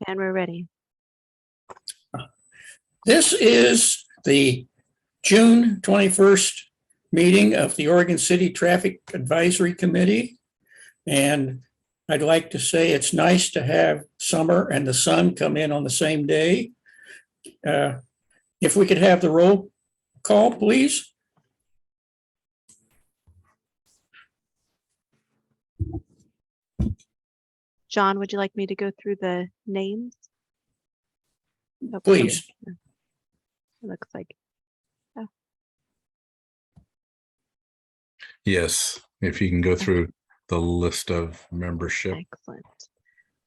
And we're ready. This is the June 21st meeting of the Oregon City Traffic Advisory Committee. And I'd like to say it's nice to have summer and the sun come in on the same day. If we could have the roll call, please. John, would you like me to go through the names? Oh, Please. okay. It looks like. Oh. Yes, if you can go through the list of membership. Excellent.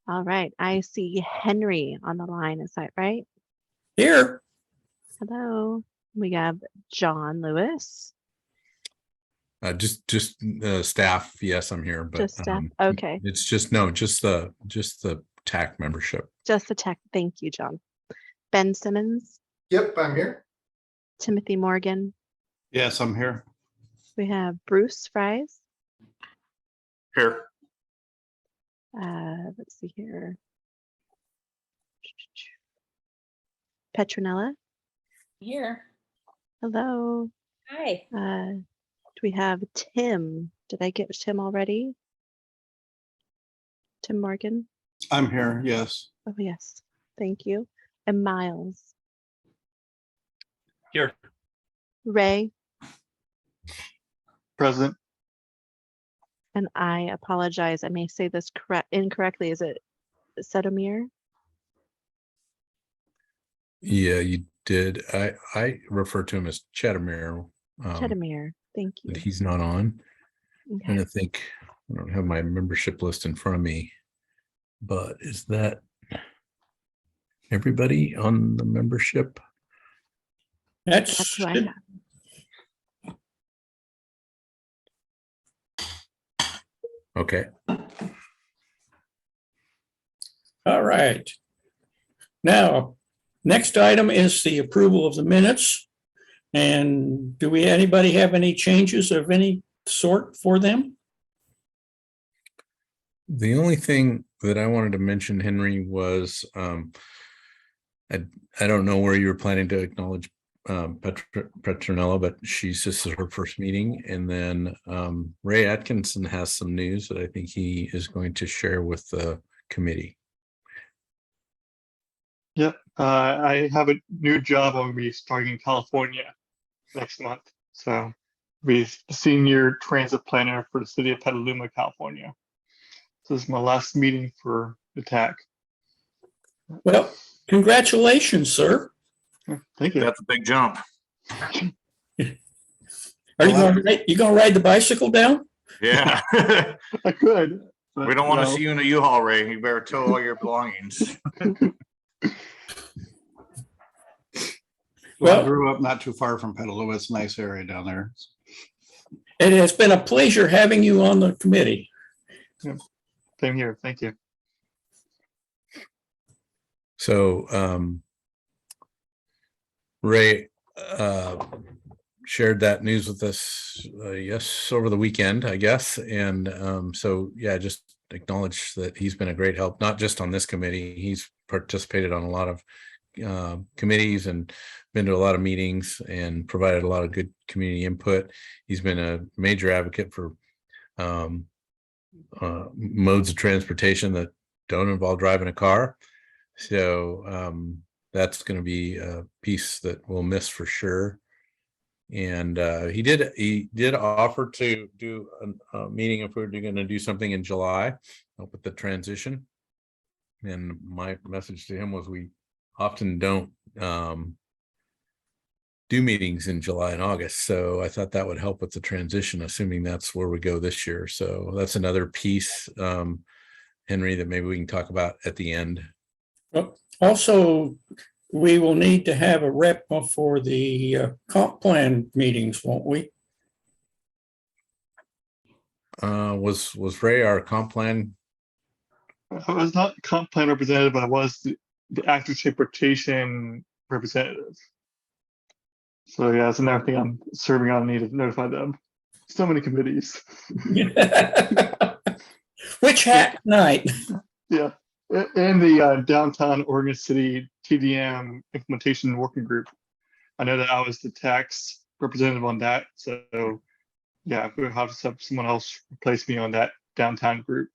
All right. I see Henry on the line. Is that right? Here. Hello. We have John Lewis. Just staff. Yes, I'm here, but Just staff. Okay. it's just the TAC membership. Just the tech. Thank you, John. Ben Simmons. Yep, I'm here. Timothy Morgan. Yes, I'm here. We have Bruce Fries. Here. Let's see here. Petronella. Here. Hello. Hi. Do we have Tim? Did I get Tim already? Tim Morgan? I'm here, yes. Oh, yes. Thank you. And Miles. Here. Ray. Present. And I apologize. I may say this incorrectly. Is it Sedomir? Yeah, you did. I refer to him as Chetamir. Chetamir. Thank you. But he's not on. Okay. And I think I don't have my membership list in front of me, but is that everybody on the membership? That's who I have. Okay. All right. Now, next item is the approval of the minutes. And do anybody have any changes of any sort for them? The only thing that I wanted to mention, Henry, was I don't know where you were planning to acknowledge Petronella, but this is her first meeting. And then Ray Atkinson has some news that I think he is going to share with the committee. Yep, I have a new job. I'll be starting in California next month. So be senior transit planner for the city of Petaluma, California. So this is my last meeting for the TAC. Well, congratulations, sir. Thank you. That's a big jump. Are you going to ride the bicycle down? Yeah. I could. But, We don't want to see you in a U-Haul, Ray. You better tow all your belongings. Well, I grew up not too far from Petaluma. It's a nice area down there. it has been a pleasure having you on the committee. Same here. Thank you. So Ray shared that news with us, yes, over the weekend, I guess. And so, yeah, just acknowledge that he's been a great help, not just on this committee. He's participated on a lot of committees and been to a lot of meetings and provided a lot of good community input. He's been a major advocate for modes of transportation that don't involve driving a car. So that's going to be a piece that we'll miss for sure. And he did offer to do a meeting if we were going to do something in July, help with the transition. And my message to him was we often don't do meetings in July and August. So I thought that would help with the transition, assuming that's where we go this year. So that's another piece, Henry, that maybe we can talk about at the end. Also, we will need to have a rep for the comp plan meetings, won't we? Was Ray our comp plan? I was not comp plan representative, but I was the active transportation representative. So yeah, that's another thing I'm serving on. I need to notify them. So many committees. Which hat night? Yeah. And the downtown Oregon City TDM implementation working group. I know that I was the tax representative on that, so yeah, we'll have to have someone else replace me on that downtown group.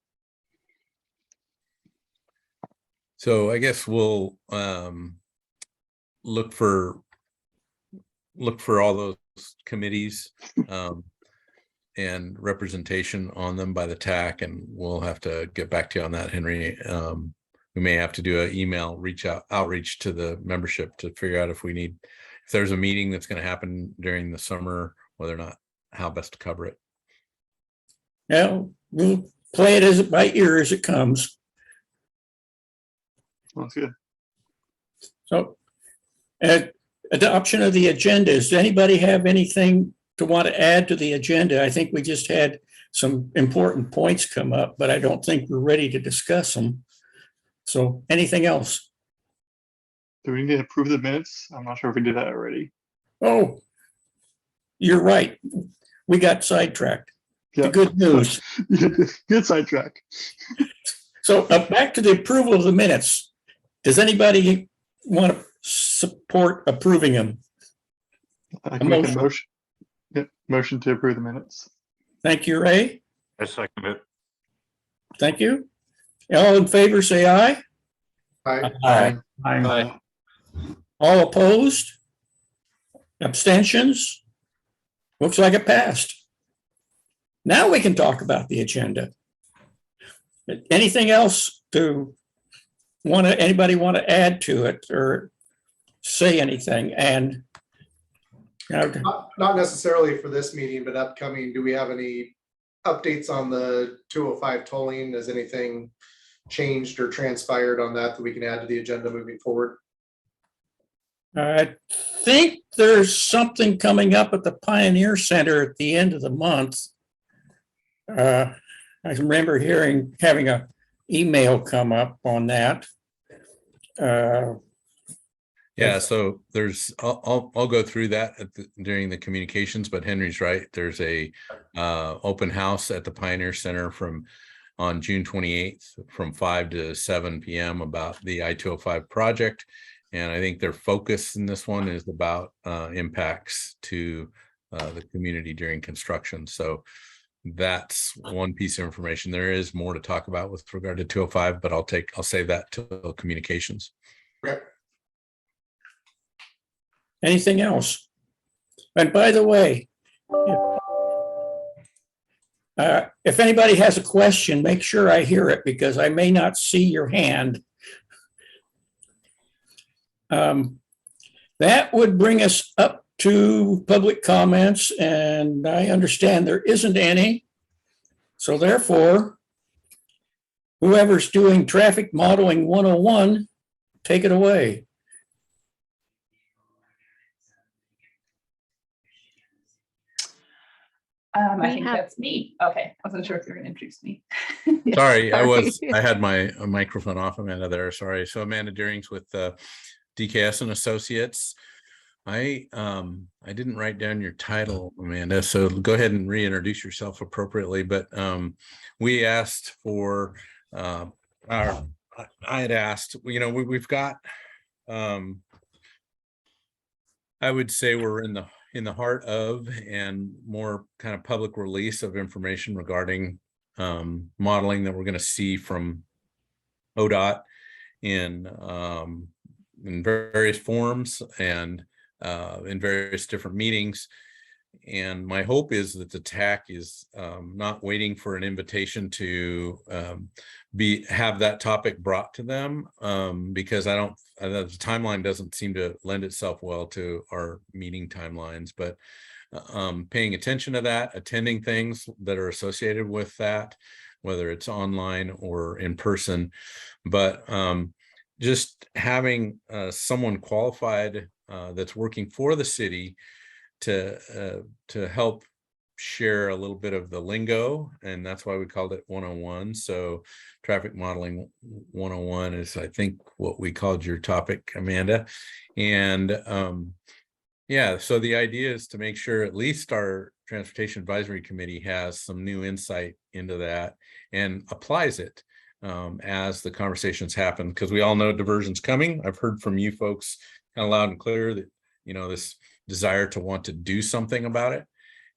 So I guess we'll look for all those committees and representation on them by the TAC, and we'll have to get back to you on that, Henry. We may have to do an email outreach to the membership to figure out if there's a meeting that's going to happen during the summer, whether or not how best to cover it. Yeah, we'll play it by ear as it comes. Sounds good. So, adoption of the agenda. Does anybody have anything to want to add to the agenda? I think we just had some important points come up, but I don't think we're ready to discuss them. So anything else? Do we need to approve the minutes? I'm not sure if we did that already. Oh, you're right. We got sidetracked. The Yeah. good news. Good sidetrack. So back to the approval of the minutes. Does anybody want to support approving them? I can make a motion. motion. Yeah, motion to approve the minutes. Thank you, Ray. I second it. Thank you. All in favor, say aye. Aye. Aye. All opposed? Abstentions? Looks like it passed. Now we can talk about the agenda. Anything else anybody want to add to it or say anything? And Not necessarily for this meeting, but upcoming, do we have any updates on the 205 tolling? Has anything changed or transpired on that we can add to the agenda moving forward? I think there's something coming up at the Pioneer Center at the end of the month. I remember having an email come up on that. Yeah, so I'll go through that during the communications, but Henry's right. There's a open house at the Pioneer Center on June 28th from 5 to 7 p.m. about the I-205 project. And I think their focus in this one is about impacts to the community during construction. So that's one piece of information. There is more to talk about with regard to 205, but I'll save that till communications. Okay. Anything else? And by the way, if anybody has a question, make sure I hear it because I may not see your hand. That would bring us up to public comments, and I understand there isn't any. So therefore, whoever's doing Traffic Modeling 101, take it away. I think that's me. Okay, I wasn't sure if you were going to introduce me. Sorry, I had my microphone off, Amanda, there. Sorry. So Amanda Dearings with DKS and Associates. I didn't write down your title, Amanda, so go ahead and reintroduce yourself appropriately. But we asked for I had asked, we've got I would say we're in the heart of and more kind of public release of information regarding modeling that we're going to see from ODOT in various forms and in various different meetings. And my hope is that the TAC is not waiting for an invitation to have that topic brought to them, because the timeline doesn't seem to lend itself well to our meeting timelines. But paying attention to that, attending things that are associated with that, whether it's online or in person, but just having someone qualified that's working for the city to help share a little bit of the lingo, and that's why we called it 101. So Traffic Modeling 101 is, I think, what we called your topic, Amanda. And yeah, so the idea is to make sure at least our Transportation Advisory Committee has some new insight into that and applies it. as the conversations happen, because we all know diversion's coming. I've heard from you folks kind of loud and clear that, this desire to want to do something about it.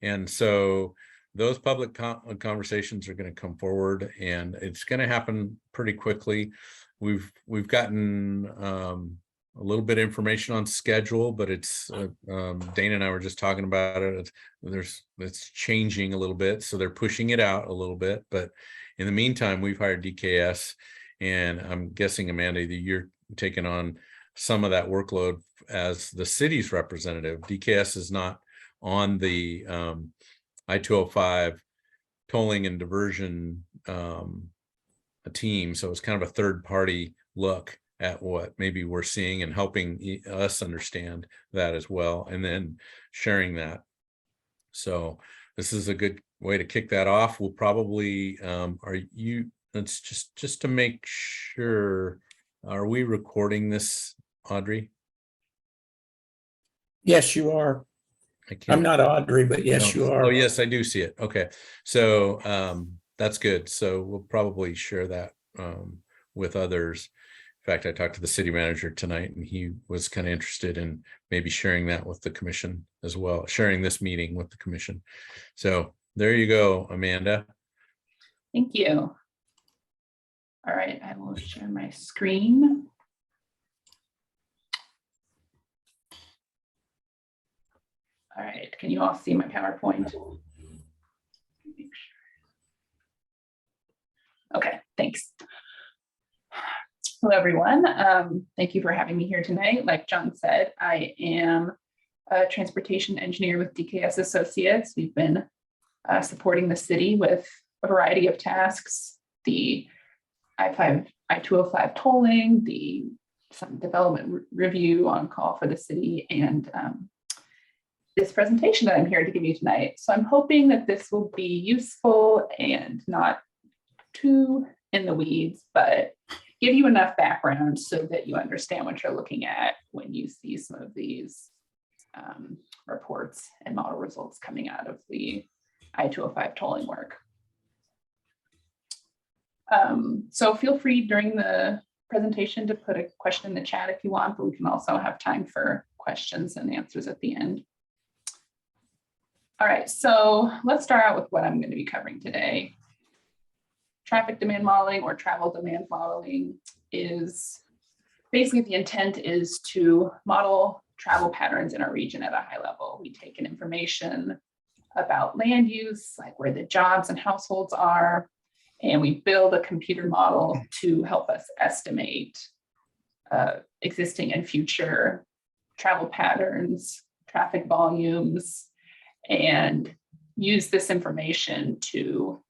And so those public conversations are going to come forward, and it's going to happen pretty quickly. We've gotten a little bit of information on schedule, but it's Dana and I were just talking about it. It's changing a little bit, so they're pushing it out a little bit. But in the meantime, we've hired DKS, and I'm guessing, Amanda, that you're taking on some of that workload as the city's representative. DKS is not on the I-205 tolling and diversion team, so it's kind of a third party look at what maybe we're seeing and helping us understand that as well, and then sharing that. So this is a good way to kick that off. We'll probably let's just to make sure, are we recording this, Audrey? Yes, you are. I can't. I'm not Audrey, but yes, you are. Oh, yes, I do see it. Okay, so that's good. So we'll probably share that with others. In fact, I talked to the city manager tonight, and he was kind of interested in maybe sharing that with the commission as well, sharing this meeting with the commission. So there you go, Amanda. Thank you. All right, I will share my screen. All right, can you all see my PowerPoint? Okay, thanks. Hello, everyone. Thank you for having me here tonight. Like John said, I am a transportation engineer with DKS Associates. We've been supporting the city with a variety of tasks, the I-205 tolling, some development review on call for the city, and this presentation that I'm here to give you tonight. So I'm hoping that this will be useful and not too in the weeds, but give you enough background so that you understand what you're looking at when you see some of these reports and model results coming out of the I-205 tolling work. So feel free during the presentation to put a question in the chat if you want, but we can also have time for questions and answers at the end. All right, so let's start out with what I'm going to be covering today. Traffic demand modeling, or travel demand modeling, is basically the intent is to model travel patterns in our region at a high level. We take in information about land use, like where the jobs and households are, and we build a computer model to help us estimate existing and future travel patterns, traffic volumes, and use this information to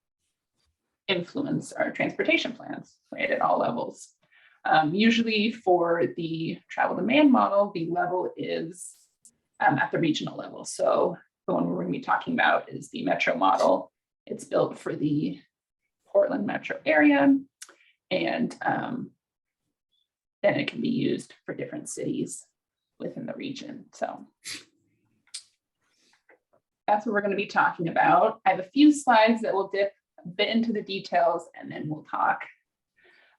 influence our transportation plans, right, at all levels. Usually for the travel demand model, the level is at the regional level. So the one we're going to be talking about is the metro model. It's built for the Portland metro area, and then it can be used for different cities within the region. So that's what we're going to be talking about. I have a few slides that will dip a bit into the details, and then we'll talk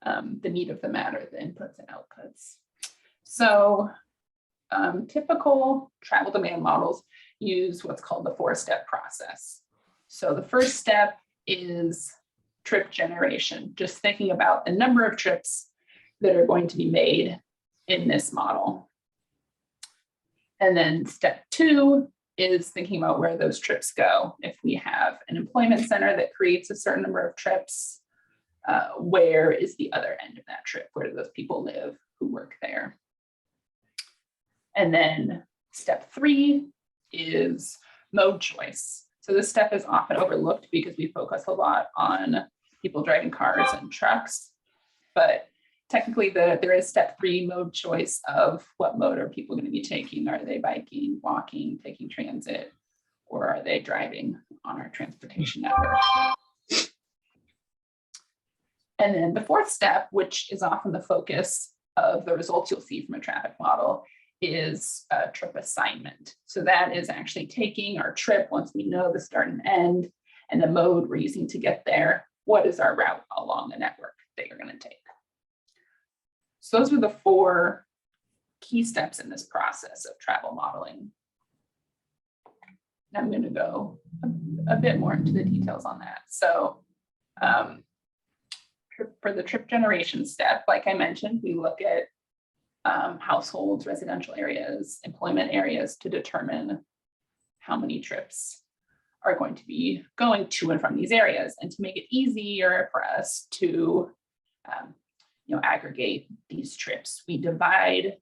the meat of the matter, the inputs and outputs. So typical travel demand models use what's called the four-step process. So the first step is trip generation, just thinking about the number of trips that are going to be made in this model. And then step two is thinking about where those trips go. If we have an employment center that creates a certain number of trips, where is the other end of that trip? Where do those people live who work there? And then step three is mode choice. So this step is often overlooked because we focus a lot on people driving cars and trucks, but technically there is step three, mode choice, of what mode are people going to be taking. Are they biking, walking, taking transit, or are they driving on our transportation network? And then the fourth step, which is often the focus of the results you'll see from a traffic model, is a trip assignment. So that is actually taking our trip once we know the start and end and the mode we're using to get there. What is our route along the network? that you're going to take. So those are the 4 key steps in this process of travel modeling. I'm going to go a bit more into the details on that. So for the trip generation step, like I mentioned, we look at households, residential areas, employment areas to determine how many trips are going to be going to and from these areas. And to make it easier for us to aggregate these trips, we divide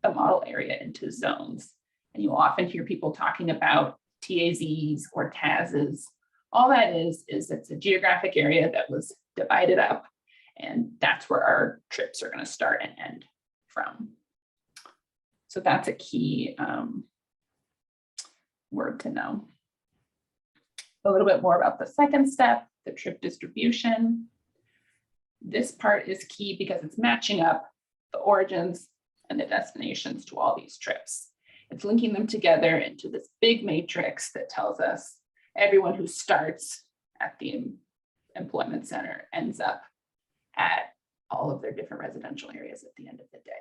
the model area into zones. And you'll often hear people talking about TAZs or TAZs. All that is it's a geographic area that was divided up, and that's where our trips are going to start and end from. So that's a key word to know. A little bit more about the second step, the trip distribution. This part is key because it's matching up the origins and the destinations to all these trips. It's linking them together into this big matrix that tells us everyone who starts at the employment center ends up at all of their different residential areas at the end of the day.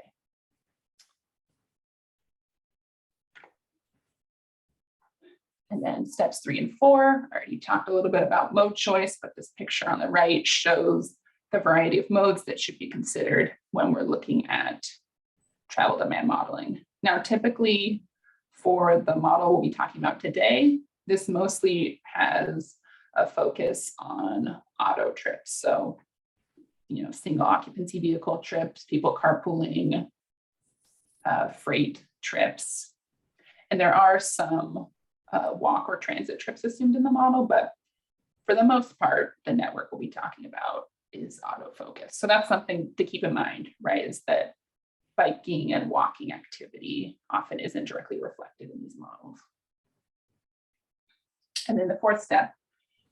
And then steps 3 and 4, I already talked a little bit about mode choice, but this picture on the right shows the variety of modes that should be considered when we're looking at travel demand modeling. Now, typically for the model we'll be talking about today, this mostly has a focus on auto trips. So, single occupancy vehicle trips, people carpooling, freight trips. And there are some walk or transit trips assumed in the model, but for the most part, the network we'll be talking about is auto-focused. So that's something to keep in mind, right? Is that biking and walking activity often isn't directly reflected in these models. And then the 4th step,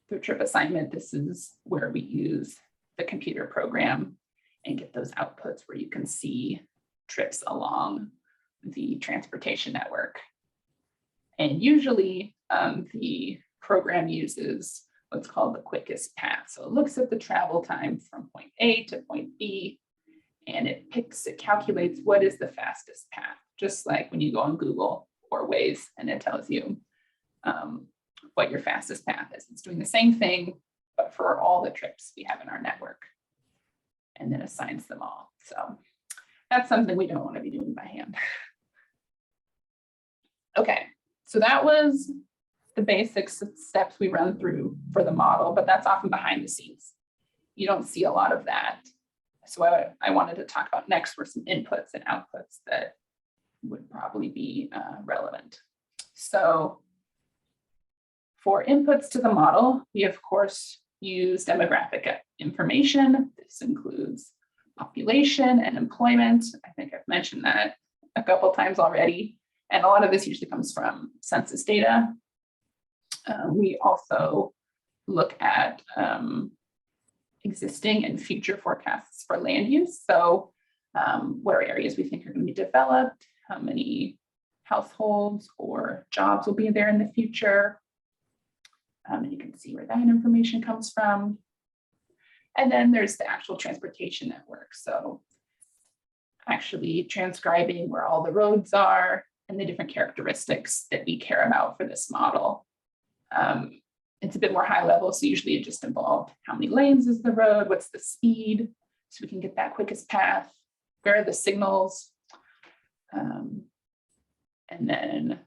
through trip assignment, this is where we use the computer program and get those outputs where you can see trips along the transportation network. And usually the program uses what's called the quickest path. So it looks at the travel time from point A to point B, and it calculates what is the fastest path, just like when you go on Google or Waze and it tells you what your fastest path is. It's doing the same thing, but for all the trips we have in our network, and then assigns them all. So that's something we don't want to be doing by hand. Okay, so that was the basic steps we run through for the model, but that's often behind the scenes. You don't see a lot of that. So I wanted to talk about next were some inputs and outputs that would probably be relevant. So for inputs to the model, we of course use demographic information. This includes population and employment. I think I've mentioned that a couple times already. And a lot of this usually comes from census data. We also look at existing and future forecasts for land use. So what are areas we think are going to be developed, how many households or jobs will be there in the future. And you can see where that information comes from. And then there's the actual transportation network. So actually transcribing where all the roads are and the different characteristics that we care about for this model. It's a bit more high level, so usually it just involved how many lanes is the road, what's the speed, so we can get that quickest path, where are the signals. And then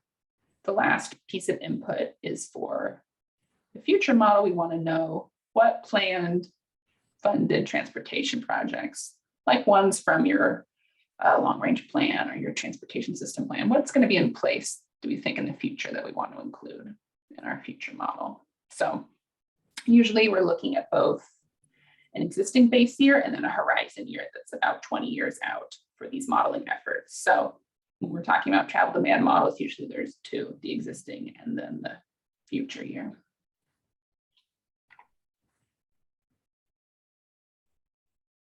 the last piece of input is for the future model. We want to know what planned funded transportation projects, like ones from your long-range plan or your transportation system plan, what's going to be in place, do we think in the future that we want to include in our future model? So usually we're looking at both an existing base year and then a horizon year that's about 20 years out for these modeling efforts. So when we're talking about travel demand models, usually there's 2, the existing and then the future year.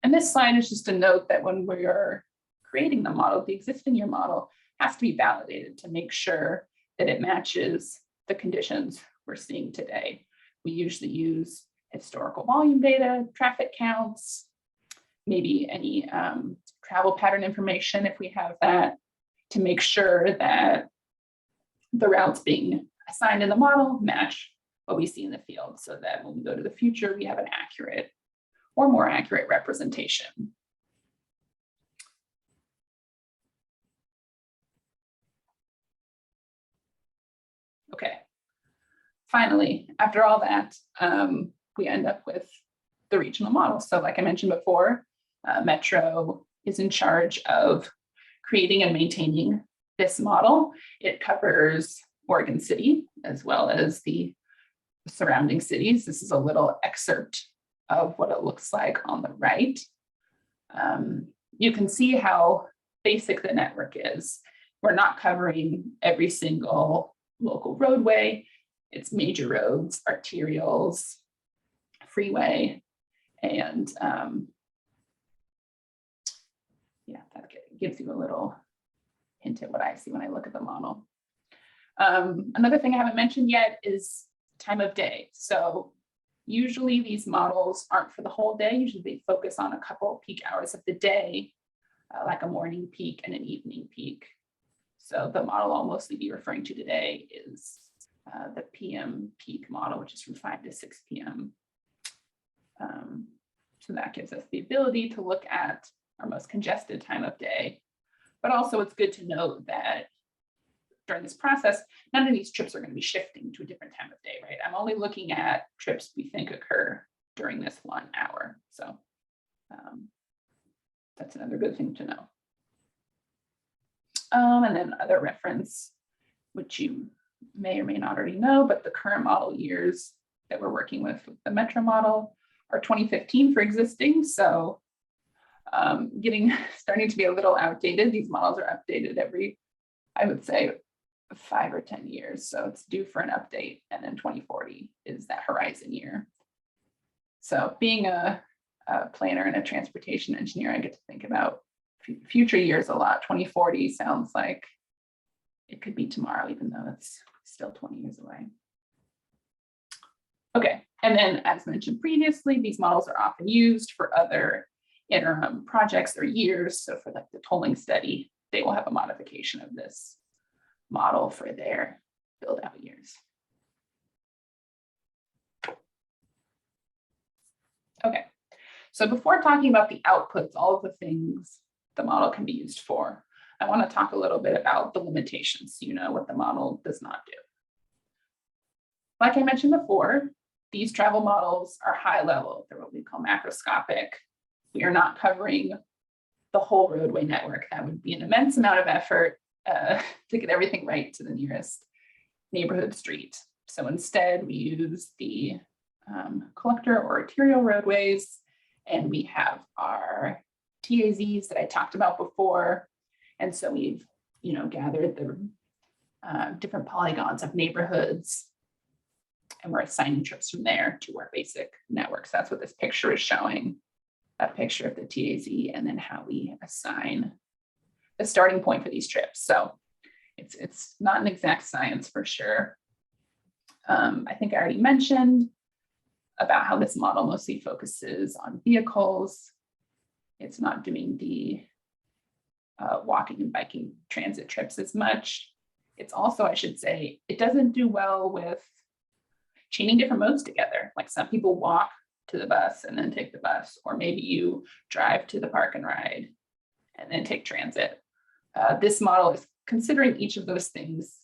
And this slide is just a note that when we are creating the model, the existing year model has to be validated to make sure that it matches the conditions we're seeing today. We usually use historical volume data, traffic counts, maybe any travel pattern information if we have that, to make sure that the routes being assigned in the model match what we see in the field, so that when we go to the future, we have an accurate or more accurate representation. Okay. Finally, after all that, we end up with the regional model. So like I mentioned before, Metro is in charge of creating and maintaining this model. It covers Oregon City as well as the surrounding cities. This is a little excerpt of what it looks like on the right. You can see how basic the network is. We're not covering every single local roadway. It's major roads, arterials, freeway, and yeah, that gives you a little hint at what I see when I look at the model. Another thing I haven't mentioned yet is time of day. So usually these models aren't for the whole day. Usually they focus on a couple peak hours of the day, like a morning peak and an evening peak. So the model I'll mostly be referring to today is the PM peak model, which is from 5 to 6 p.m. So that gives us the ability to look at our most congested time of day. But also it's good to note that during this process, none of these trips are going to be shifting to a different time of day, right? I'm only looking at trips we think occur during this 1 hour. So that's another good thing to know. And then other reference, which you may or may not already know, but the current model years that we're working with the Metro model are 2015 for existing. So starting to be a little outdated. These models are updated every, I would say, 5 or 10 years. So it's due for an update. And then 2040 is that horizon year. So being a planner and a transportation engineer, I get to think about future years a lot. 2040 sounds like it could be tomorrow, even though it's still 20 years away. Okay, and then as mentioned previously, these models are often used for other interim projects or years. So for like the tolling study, they will have a modification of this model for their build out years. Okay, so before talking about the outputs, all of the things the model can be used for, I want to talk a little bit about the limitations, so you know what the model does not do. Like I mentioned before, these travel models are high level. They're what we call macroscopic. We are not covering the whole roadway network. That would be an immense amount of effort to get everything right to the nearest neighborhood street. So instead, we use the collector or arterial roadways, and we have our TAZs that I talked about before. And so we've, gathered the different polygons of neighborhoods, and we're assigning trips from there to our basic networks. That's what this picture is showing, a picture of the TAZ and then how we assign the starting point for these trips. So it's not an exact science for sure. I think I already mentioned about how this model mostly focuses on vehicles. It's not doing the walking and biking transit trips as much. It's also, I should say, it doesn't do well with chaining different modes together. Like some people walk to the bus and then take the bus, or maybe you drive to the park and ride and then take transit. This model is considering each of those things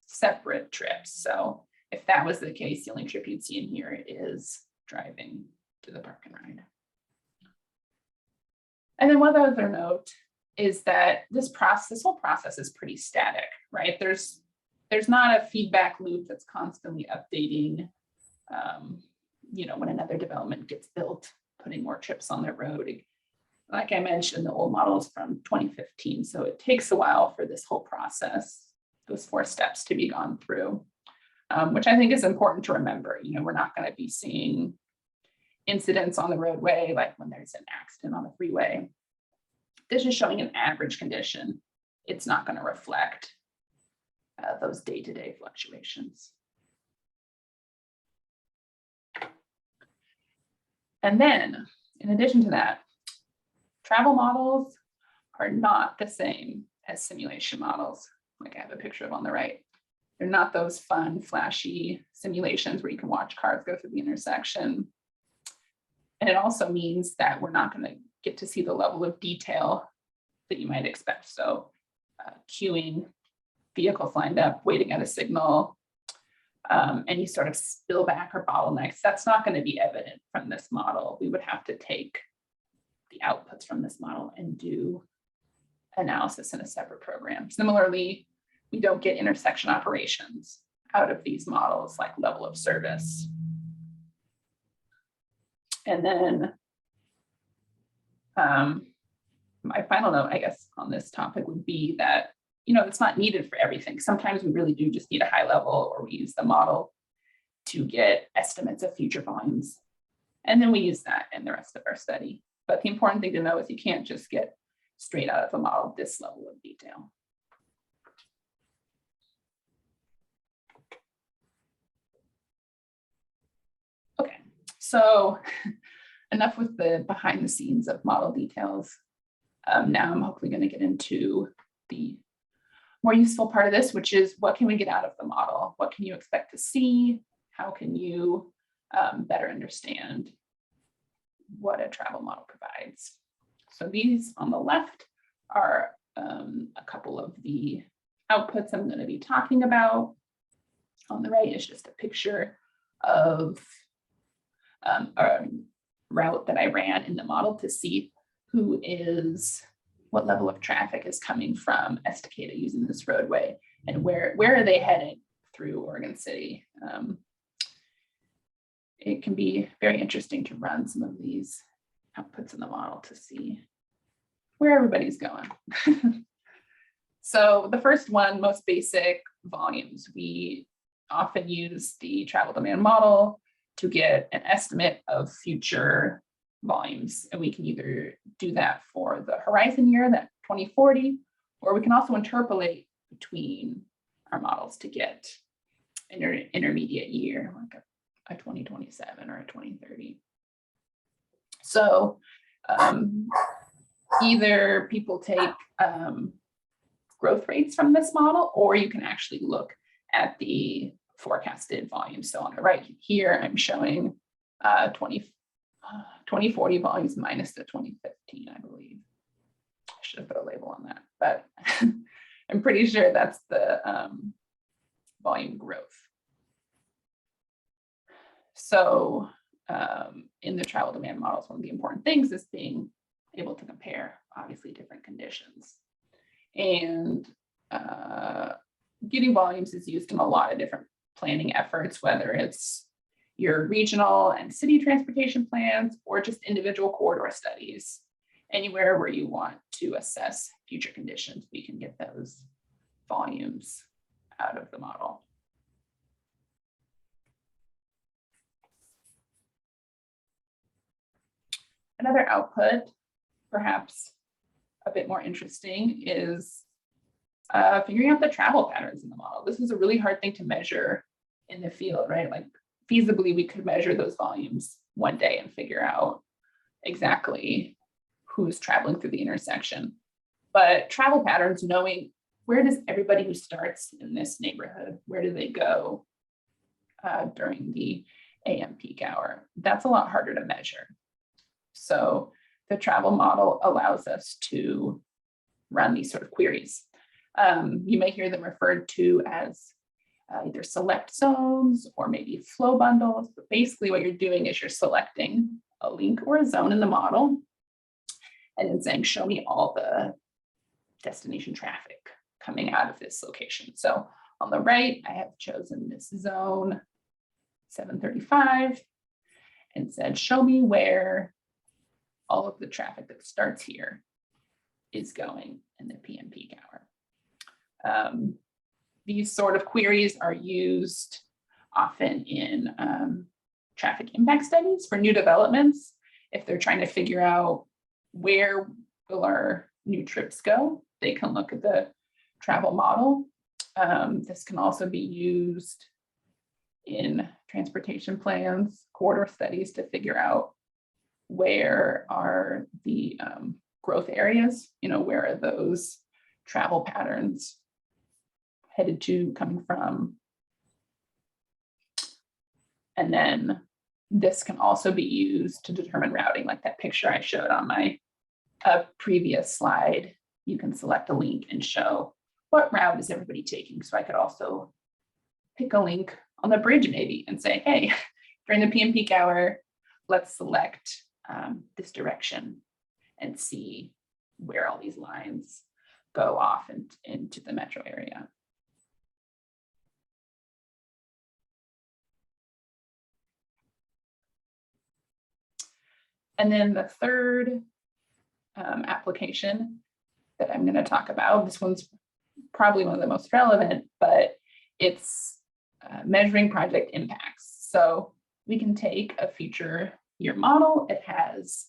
separate trips. So if that was the case, the only trip you'd see in here is driving to the park and ride. And then one other note is that this whole process is pretty static, right? There's not a feedback loop that's constantly updating, when another development gets built, putting more trips on their road. Like I mentioned, the old model is from 2015, so it takes a while for this whole process, those 4 steps to be gone through, which I think is important to remember. We're not going to be seeing incidents on the roadway like when there's an accident on the freeway. This is showing an average condition. It's not going to reflect those day-to-day fluctuations. And then, in addition to that, travel models are not the same as simulation models, like I have a picture of on the right. They're not those fun, flashy simulations where you can watch cars go through the intersection. And it also means that we're not going to get to see the level of detail that you might expect. So queuing, vehicles lined up, waiting at a signal, any sort of spillback or bottlenecks, that's not going to be evident from this model. We would have to take the outputs from this model and do analysis in a separate program. Similarly, we don't get intersection operations out of these models, like level of service. And then my final note, I guess, on this topic would be that, you know, it's not needed for everything. Sometimes we really do just need a high level, or we use the model to get estimates of future volumes. And then we use that in the rest of our study. But the important thing to know is you can't just get straight out of the model this level of detail. Okay, so enough with the behind the scenes of model details. Now I'm hopefully going to get into the more useful part of this, which is what can we get out of the model? What can you expect to see? How can you better understand what a travel model provides? So these on the left are a couple of the outputs I'm going to be talking about. On the right is just a picture of a route that I ran in the model to see what level of traffic is coming from Estacada using this roadway, and where are they heading through Oregon City. It can be very interesting to run some of these outputs in the model to see where everybody's going. So the first one, most basic, volumes. We often use the travel demand model to get an estimate of future volumes. And we can either do that for the horizon year, that 2040, or we can also interpolate between our models to get an intermediate year, like a 2027 or a 2030. So either people take growth rates from this model, or you can actually look at the forecasted volume. So on the right here, I'm showing 2040 volumes minus the 2015, I believe. I should have put a label on that, but I'm pretty sure that's the volume growth. So in the travel demand models, one of the important things is being able to compare, obviously, different conditions. And getting volumes is used in a lot of different planning efforts, whether it's your regional and city transportation plans or just individual corridor studies. Anywhere where you want to assess future conditions, we can get those volumes out of the model. Another output, perhaps a bit more interesting, is figuring out the travel patterns in the model. This is a really hard thing to measure in the field, right? Like feasibly, we could measure those volumes one day and figure out exactly who's traveling through the intersection. But travel patterns, knowing where does everybody who starts in this neighborhood, where do they go during the AM peak hour? That's a lot harder to measure. So the travel model allows us to run these sort of queries. You may hear them referred to as either select zones or maybe flow bundles. But basically what you're doing is you're selecting a link or a zone in the model and then saying, show me all the destination traffic coming out of this location. So on the right, I have chosen this zone 735 and said, show me where all of the traffic that starts here is going in the PM peak hour. These sort of queries are used often in traffic impact studies for new developments. If they're trying to figure out where will our new trips go, they can look at the travel model. This can also be used in transportation plans, corridor studies to figure out where are the growth areas, where are those travel patterns headed to, coming from. And then this can also be used to determine routing, like that picture I showed on my previous slide. You can select a link and show what route is everybody taking. So I could also pick a link on the bridge maybe and say, hey, during the PM peak hour, let's select this direction and see where all these lines go off into the metro area. And then the third application that I'm going to talk about, this one's probably one of the most relevant, but it's measuring project impacts. So we can take a future year model. It has,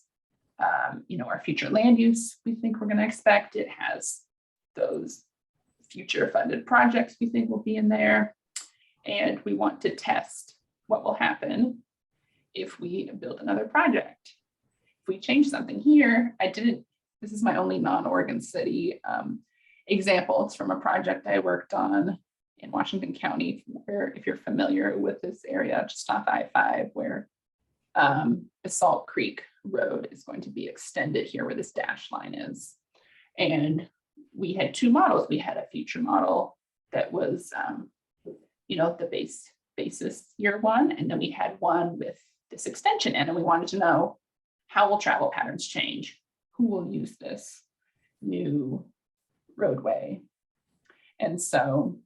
our future land use we think we're going to expect. It has those future funded projects we think will be in there. And we want to test what will happen if we build another project. If we change something here, this is my only non-Oregon City example. It's from a project I worked on in Washington County, where, if you're familiar with this area, just off I-5, where Basalt Creek Road is going to be extended here, where this dash line is. And we had two models. We had a future model that was, the basis year one, and then we had one with this extension in, and we wanted to know, how will travel patterns change? Who will use this new roadway? And so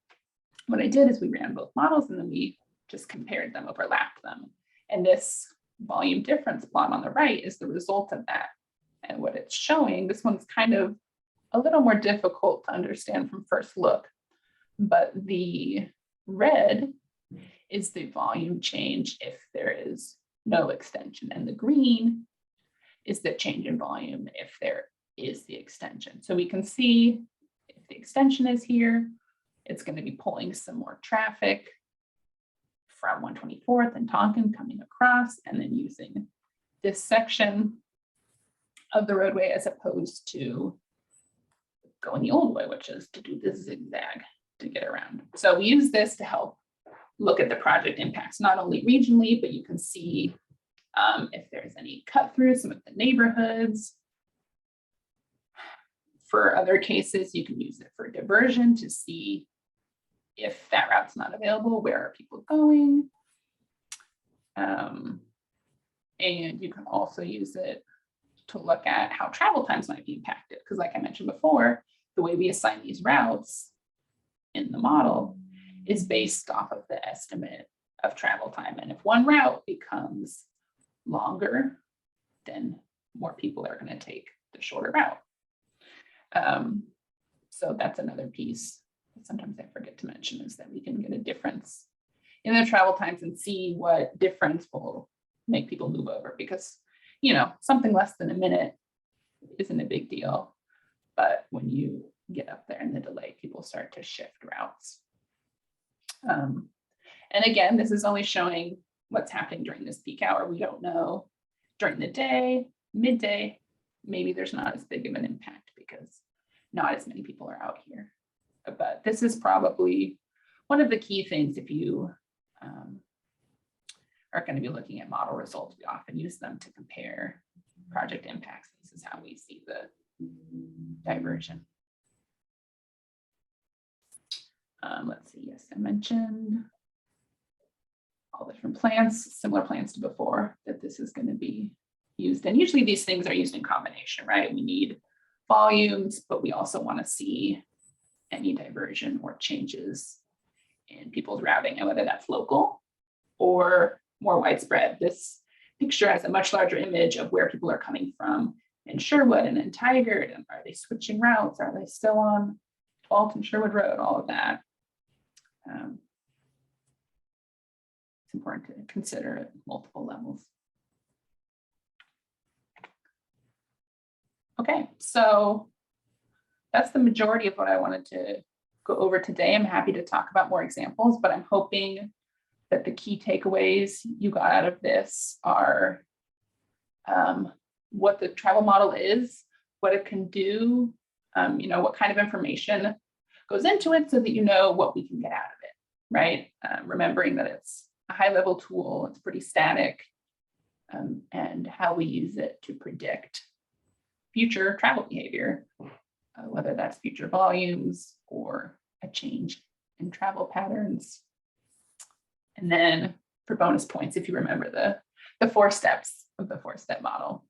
what I did is we ran both models, and then we just compared them, overlapped them. And this volume difference plot on the right is the result of that. And what it's showing, this one's kind of a little more difficult to understand from first look, but the red is the volume change if there is no extension, and the green is the change in volume if there is the extension. So we can see if the extension is here, it's going to be pulling some more traffic from 124th and Tonkin coming across, and then using this section of the roadway as opposed to going the old way, which is to do this zigzag to get around. So we use this to help look at the project impacts, not only regionally, but you can see if there's any cut through some of the neighborhoods. For other cases, you can use it for diversion to see if that route's not available, where are people going? And you can also use it to look at how travel times might be impacted. Because like I mentioned before, the way we assign these routes in the model is based off of the estimate of travel time. And if one route becomes longer, then more people are going to take the shorter route. So that's another piece that sometimes I forget to mention, is that we can get a difference in their travel times and see what difference will make people move over, because something less than a minute isn't a big deal, but when you get up there in the delay, people start to shift routes. And again, this is only showing what's happening during this peak hour. We don't know during the day, midday, maybe there's not as big of an impact because not as many people are out here. But this is probably one of the key things if you are going to be looking at model results. We often use them to compare project impacts. This is how we see the diversion. Let's see, yes, I mentioned all different plans, similar plans to before, that this is going to be used. And usually these things are used in combination, right? We need volumes, but we also want to see any diversion or changes in people's routing, and whether that's local or more widespread. This picture has a much larger image of where people are coming from in Sherwood and in Tigard, and are they switching routes? Are they still on Walton Sherwood Road? All of that. It's important to consider at multiple levels. Okay, so that's the majority of what I wanted to go over today. I'm happy to talk about more examples, but I'm hoping that the key takeaways you got out of this are what the travel model is, what it can do, what kind of information goes into it so that you know what we can get out of it, right? Remembering that it's a high level tool, it's pretty static, and how we use it to predict future travel behavior, whether that's future volumes or a change in travel patterns. And then for bonus points, if you remember the 4 steps of the 4-step model.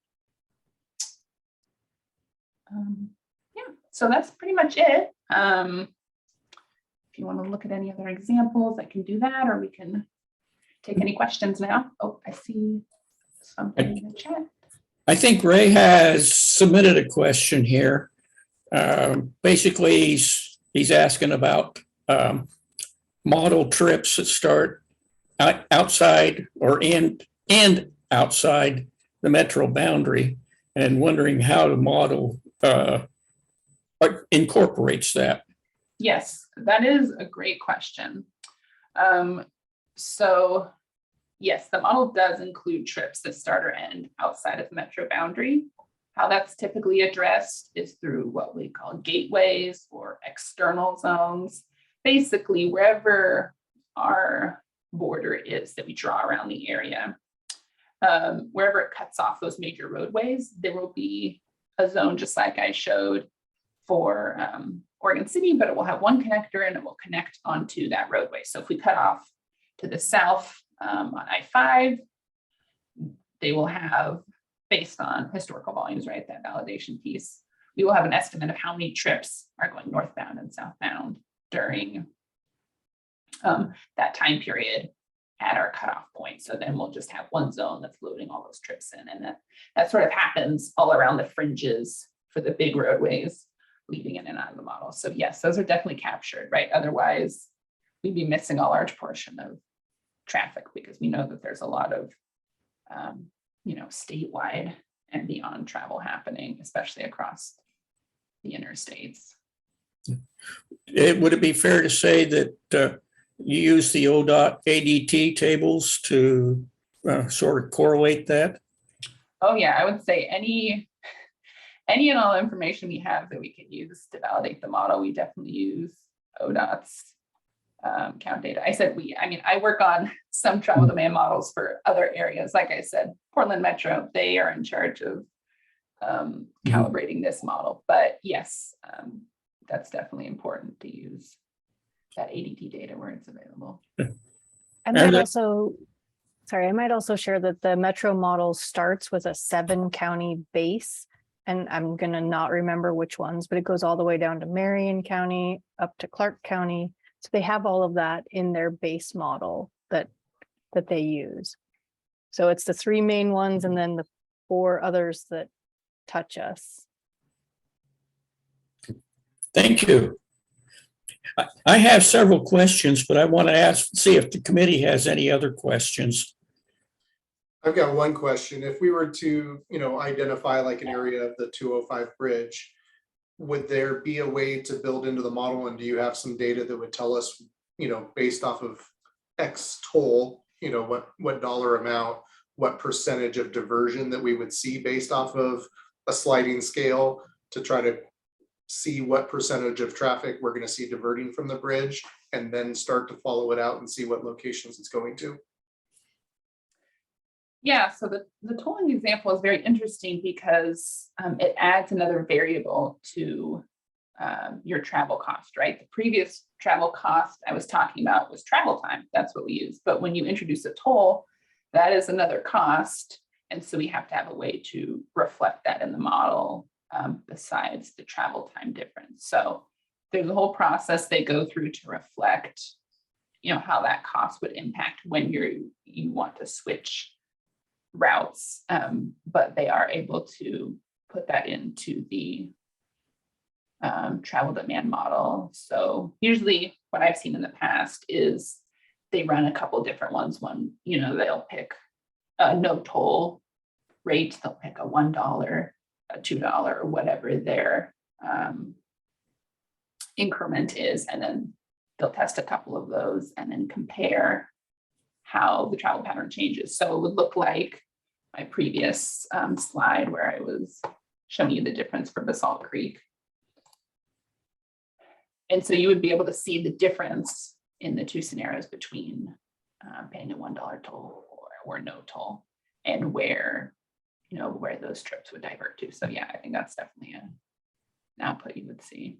Yeah, so that's pretty much it. If you want to look at any other examples, I can do that, or we can take any questions now. Oh, I see something in the chat. I think Ray has submitted a question here. Basically, he's asking about model trips that start outside or in and outside the metro boundary, and wondering how the model incorporates that. Yes, that is a great question. So yes, the model does include trips that start or end outside of the metro boundary. How that's typically addressed is through what we call gateways or external zones. Basically, wherever our border is that we draw around the area, wherever it cuts off those major roadways, there will be a zone just like I showed for Oregon City, but it will have one connector and it will connect onto that roadway. So if we cut off to the south on I-5, they will have, based on historical volumes, right, that validation piece, we will have an estimate of how many trips are going northbound and southbound during that time period at our cutoff point. So then we'll just have one zone that's loading all those trips in, and that sort of happens all around the fringes for the big roadways leading in and out of the model. So yes, those are definitely captured, right? Otherwise, we'd be missing a large portion of traffic, because we know that there's a lot of statewide and beyond travel happening, especially across the interstates. Would it be fair to say that you use the ODOT ADT tables to sort of correlate that? Oh yeah, I would say any and all information we have that we can use to validate the model, we definitely use ODOT's count data. I work on some travel demand models for other areas. Like I said, Portland Metro, they are in charge of calibrating this model. But yes, that's definitely important to use that ADT data where it's available. I might also share that the Metro model starts with a 7-county base, and I'm going to not remember which ones, but it goes all the way down to Marion County, up to Clark County. So they have all of that in their base model that they use. So it's the 3 main ones and then the 4 others that touch us. Thank you. I have several questions, but I want to see if the committee has any other questions. I've got one question. If we were to, identify like an area of the 205 bridge, would there be a way to build into the model? And do you have some data that would tell us, based off of X toll, what dollar amount, what percentage of diversion that we would see based off of a sliding scale to try to see what percentage of traffic we're going to see diverting from the bridge, and then start to follow it out and see what locations it's going to? Yeah, so the tolling example is very interesting because it adds another variable to your travel cost, right? The previous travel cost I was talking about was travel time. That's what we use. But when you introduce a toll, that is another cost. And so we have to have a way to reflect that in the model besides the travel time difference. So there's a whole process they go through to reflect, how that cost would impact when you want to switch routes, but they are able to put that into the travel demand model. So usually what I've seen in the past is they run a couple different ones. One, they'll pick a no toll rate, they'll pick a $1, a $2, or whatever their increment is, and then they'll test a couple of those and then compare how the travel pattern changes. So it would look like my previous slide where I was showing you the difference for Basalt Creek. And so you would be able to see the difference in the two scenarios between paying a $1 toll or no toll, and where, you know, where those trips would divert to. So yeah, I think that's definitely an output you would see.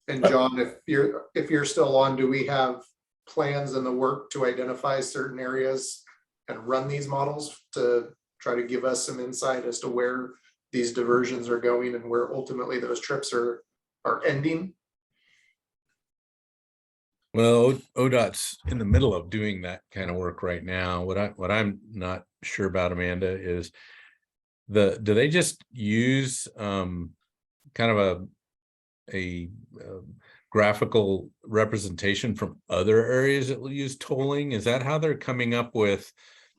And John, if you're still on, do we have plans in the work to identify certain areas and run these models to try to give us some insight as to where these diversions are going and where ultimately those trips are ending? Well, ODOT's in the middle of doing that kind of work right now. What I'm not sure about, Amanda, is do they just use kind of a graphical representation from other areas that will use tolling? Is that how they're coming up with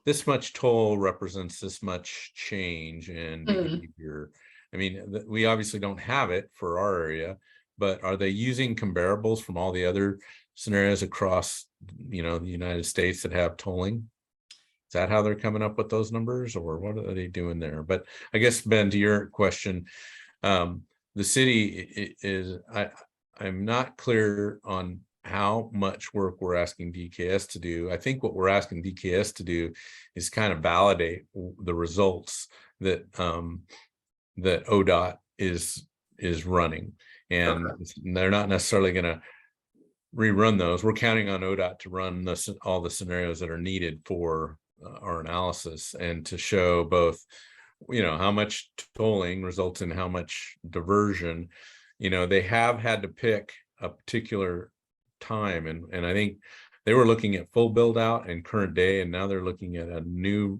this much toll represents this much change in behavior? I mean, we obviously don't have it for our area, but are they using comparables from all the other scenarios across, you know, the United States that have tolling? Is that how they're coming up with those numbers, or what are they doing there? But I guess, Ben, to your question, the city is, I'm not clear on how much work we're asking DKS to do. I think what we're asking DKS to do is kind of validate the results that that ODOT is running, and they're not necessarily going to rerun those. We're counting on ODOT to run all the scenarios that are needed for our analysis, and to show both, you know, how much tolling results in how much diversion. You know, they have had to pick a particular time, and I think they were looking at full build out and current day, and now they're looking at a new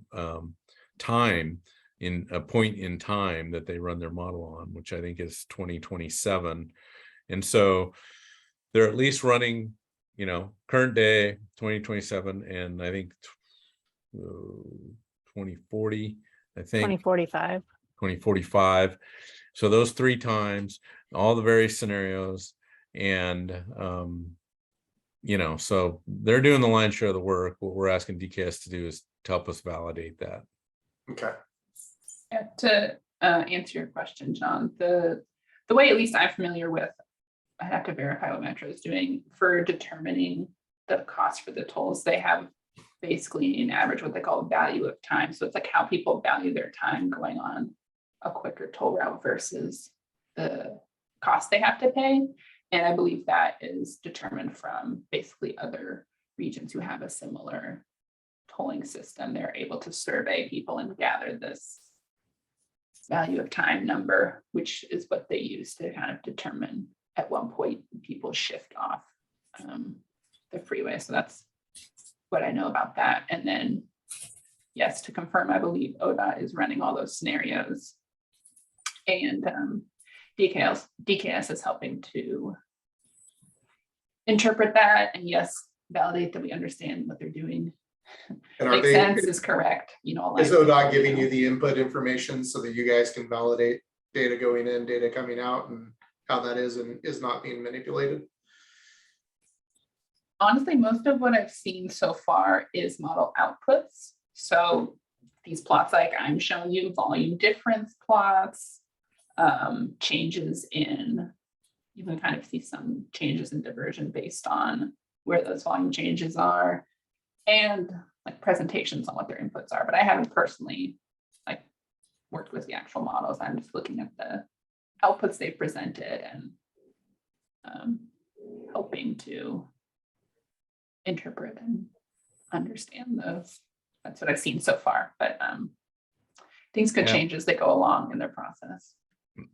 time, in a point in time that they run their model on, which I think is 2027. And so they're at least running, you know, current day, 2027, and I think 2040, I think 2045. 2045. So those 3 times, all the various scenarios, and you know, so they're doing the lion's share of the work. What we're asking DKS to do is to help us validate that. Okay. Yeah, to answer your question, John, the way at least I'm familiar with, I have to verify what Metro is doing for determining the cost for the tolls. They have basically an average, what they call value of time. So it's like how people value their time going on a quicker toll route versus the cost they have to pay. And I believe that is determined from basically other regions who have a similar tolling system. They're able to survey people and gather this value of time number, which is what they use to kind of determine at one point people shift off the freeway. So that's what I know about that. And then, yes, to confirm, I believe ODOT is running all those scenarios, and DKS is helping to interpret that, and yes, validate that we understand what they're doing. And are Makes they, sense, is correct, you know. is ODOT giving you the input information so that you guys can validate data going in, data coming out, and how that is and is not being manipulated? Honestly, most of what I've seen so far is model outputs. So these plots like I'm showing you, volume difference plots, changes in, you can kind of see some changes in diversion based on where those volume changes are, and like presentations on what their inputs are. But I haven't personally like worked with the actual models. I'm just looking at the outputs they presented and hoping to interpret and understand those. That's what I've seen so far, but things could change as they go along in their process.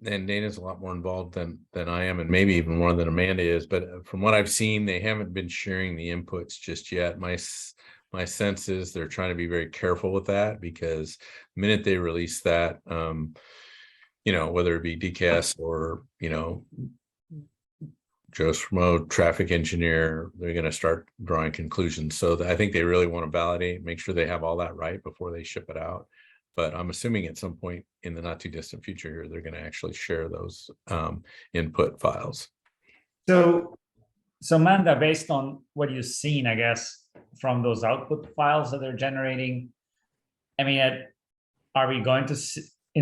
And Dana's a lot more involved than I am, and maybe even more than Amanda is. But from what I've seen, they haven't been sharing the inputs just yet. My sense is they're trying to be very careful with that, because the minute they release that, you know, whether it be DKS or, you know, Joe Schmo, traffic engineer, they're going to start drawing conclusions. So I think they really want to validate, make sure they have all that right before they ship it out. But I'm assuming at some point in the not too distant future here, they're going to actually share those input files. So Amanda, based on what you've seen, I guess, from those output files that they're generating, I mean, are we going to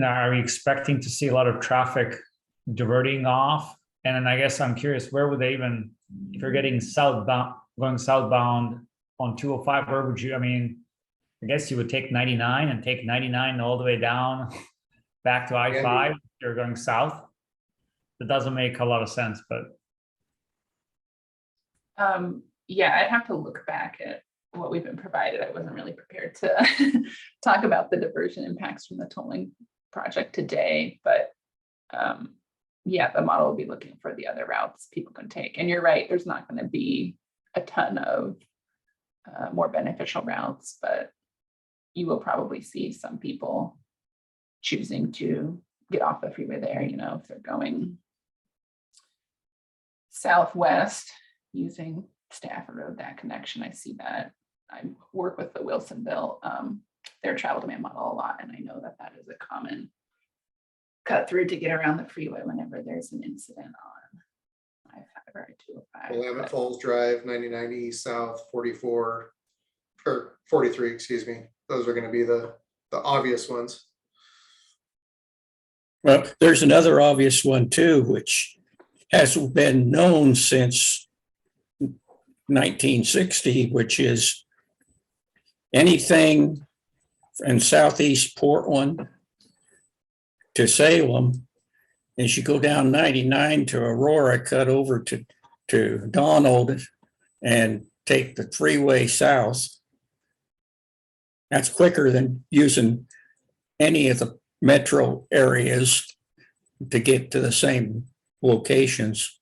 are we expecting to see a lot of traffic diverting off? And then I guess I'm curious, where would they even, if you're getting southbound, going southbound on 205, where would you, I guess you would take 99 and take 99 all the way down back to I-5 if you're going south. That doesn't make a lot of sense, but. Yeah, I'd have to look back at what we've been provided. I wasn't really prepared to talk about the diversion impacts from the tolling project today, but yeah, the model will be looking for the other routes people can take. And you're right, there's not going to be a ton of more beneficial routes, but you will probably see some people choosing to get off the freeway there, if they're going southwest using Stafford Road, that connection. I see that. I work with the Wilsonville, their travel demand model a lot, and I know that that is a common cut through to get around the freeway whenever there's an incident on I-5 or I-205. Willamette Falls Drive, 9090 East South, 44, or 43, excuse me. Those are going to be the obvious ones. Well, there's another obvious one too, which has been known since 1960, which is anything in southeast Portland to Salem, as you go down 99 to Aurora, cut over to Donald and take the freeway south. That's quicker than using any of the metro areas to get to the same locations.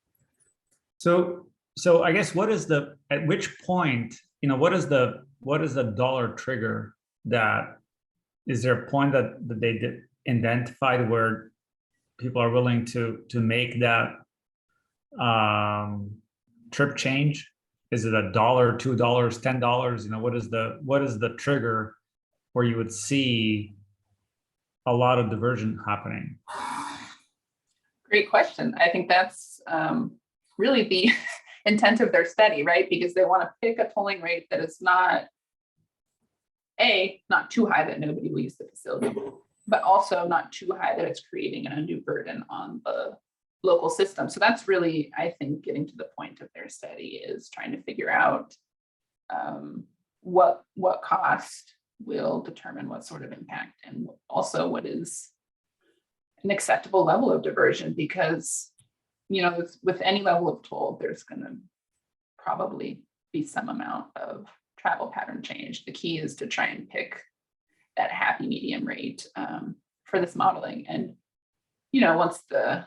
So I guess at which point, what is the dollar trigger that, is there a point that they did identified where people are willing to make that trip change? Is it $1, $2, $10? What is the trigger where you would see a lot of diversion happening? Great question. I think that's really the intent of their study, right? Because they want to pick a tolling rate that is not too high that nobody will use the facility, but also not too high that it's creating an undue burden on the local system. So that's really, I think, getting to the point of their study, is trying to figure out what cost will determine what sort of impact, and also what is an acceptable level of diversion, because with any level of toll, there's going to probably be some amount of travel pattern change. The key is to try and pick that happy medium rate for this modeling. And once the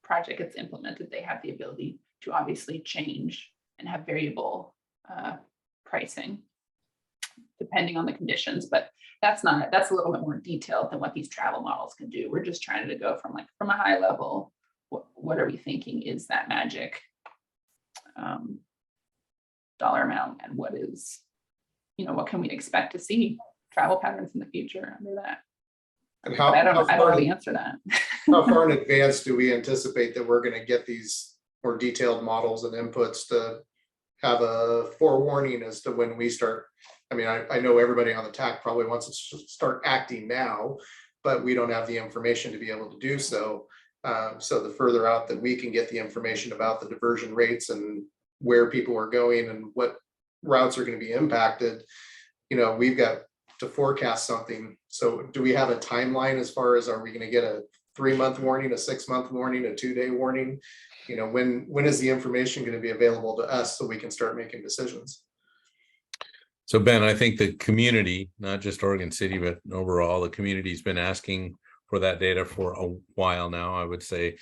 project gets implemented, they have the ability to obviously change and have variable pricing depending on the conditions, but that's a little bit more detailed than what these travel models can do. We're just trying to go from a high level, what are we thinking is that magic dollar amount, and what is, what can we expect to see travel patterns in the future under that? And I don't really answer that. How far in advance do we anticipate that we're going to get these more detailed models and inputs to have a forewarning as to when we start? I know everybody on the TAC probably wants to start acting now, but we don't have the information to be able to do so. So the further out that we can get the information about the diversion rates and where people are going and what routes are going to be impacted, we've got to forecast something. So do we have a timeline as far as, are we going to get a 3-month warning, a 6-month warning, a 2-day warning? When is the information going to be available to us so we can start making decisions? So Ben, I think the community, not just Oregon City, but overall, the community's been asking for that data for a while now. I would say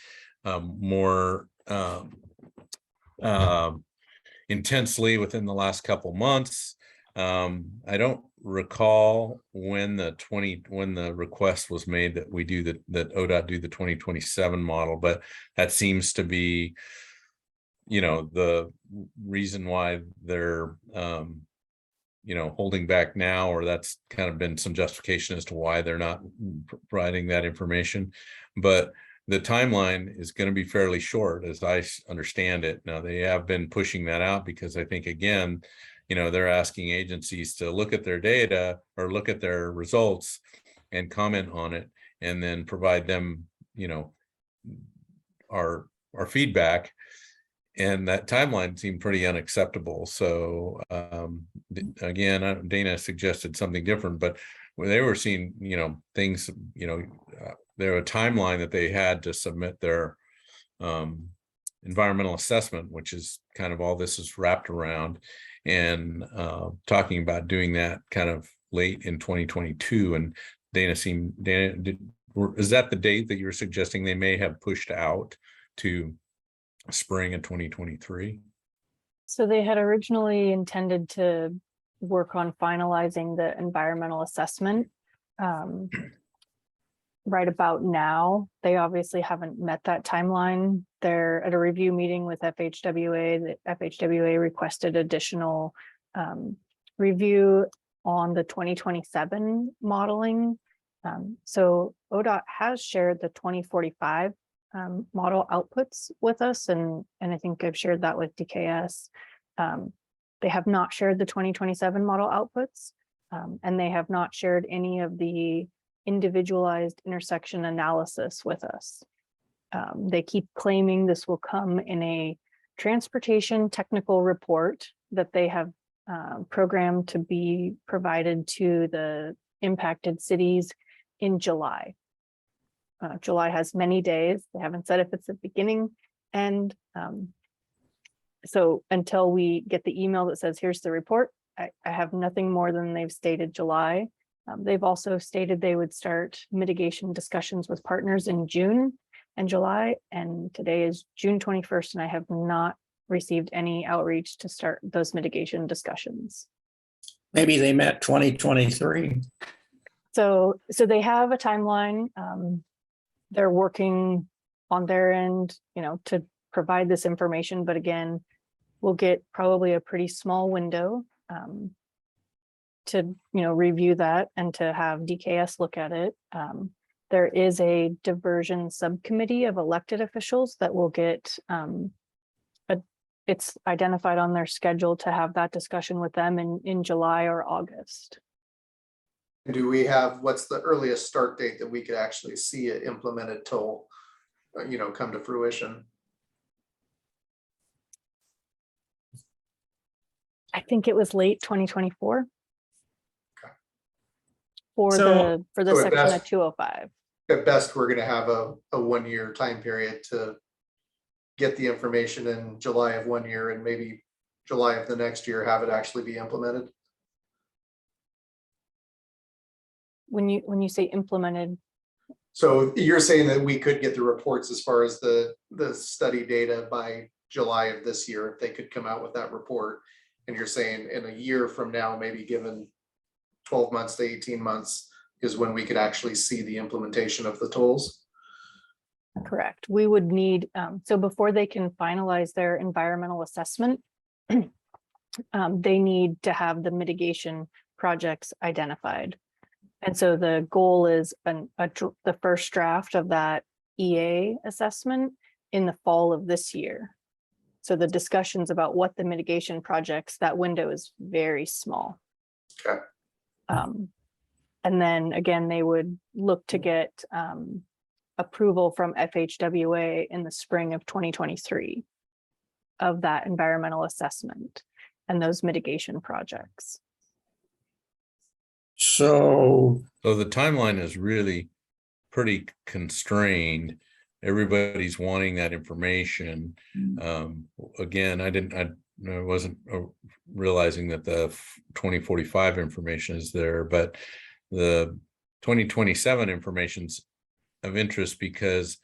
more intensely within the last couple months. I don't recall when the request was made that we do that ODOT do the 2027 model, but that seems to be, the reason why they're holding back now, or that's kind of been some justification as to why they're not providing that information. But the timeline is going to be fairly short, as I understand it. Now, they have been pushing that out because I think, again, they're asking agencies to look at their data or look at their results and comment on it, and then provide them, our feedback. And that timeline seemed pretty unacceptable. So again, Dana suggested something different, but when they were seeing, things, there were a timeline that they had to submit their environmental assessment, which is kind of all this is wrapped around, and talking about doing that kind of late in 2022. And is that the date that you're suggesting they may have pushed out to spring of 2023? So they had originally intended to work on finalizing the environmental assessment right about now. They obviously haven't met that timeline. They're at a review meeting with FHWA. The FHWA requested additional review on the 2027 modeling. So ODOT has shared the 2045 model outputs with us, and I think I've shared that with DKS. They have not shared the 2027 model outputs, and they have not shared any of the individualized intersection analysis with us. They keep claiming this will come in a transportation technical report that they have programmed to be provided to the impacted cities in July. July has many days. They haven't said if it's the beginning, and so until we get the email that says, here's the report, I have nothing more than they've stated July. They've also stated they would start mitigation discussions with partners in June and July, and today is June 21st, and I have not received any outreach to start those mitigation discussions. Maybe they met 2023. So they have a timeline. They're working on their end, to provide this information, but again, we'll get probably a pretty small window to review that and to have DKS look at it. There is a diversion subcommittee of elected officials that will get it's identified on their schedule to have that discussion with them in July or August. Do we have, what's the earliest start date that we could actually see it implemented toll, come to fruition? I think it was late 2024. Okay. For So- the so at section best- of 205. At best, we're gonna have a 1-year time period to get the information in July of 1 year, and maybe July of the next year, have it actually be implemented. When you say implemented, So you're saying that we could get the reports as far as the study data by July of this year, if they could come out with that report. And you're saying in a year from now, maybe given 12 months to 18 months is when we could actually see the implementation of the tolls? correct. We would need, so before they can finalize their environmental assessment, they need to have the mitigation projects identified. And so the goal is the first draft of that EA assessment in the fall of this year. So the discussions about what the mitigation projects, that window is very small. Okay. And then again, they would look to get approval from FHWA in the spring of 2023 of that environmental assessment and those mitigation projects. So So the timeline is really pretty constrained. Everybody's wanting that information. Again, I wasn't realizing that the 2045 information is there, but the 2027 information's of interest because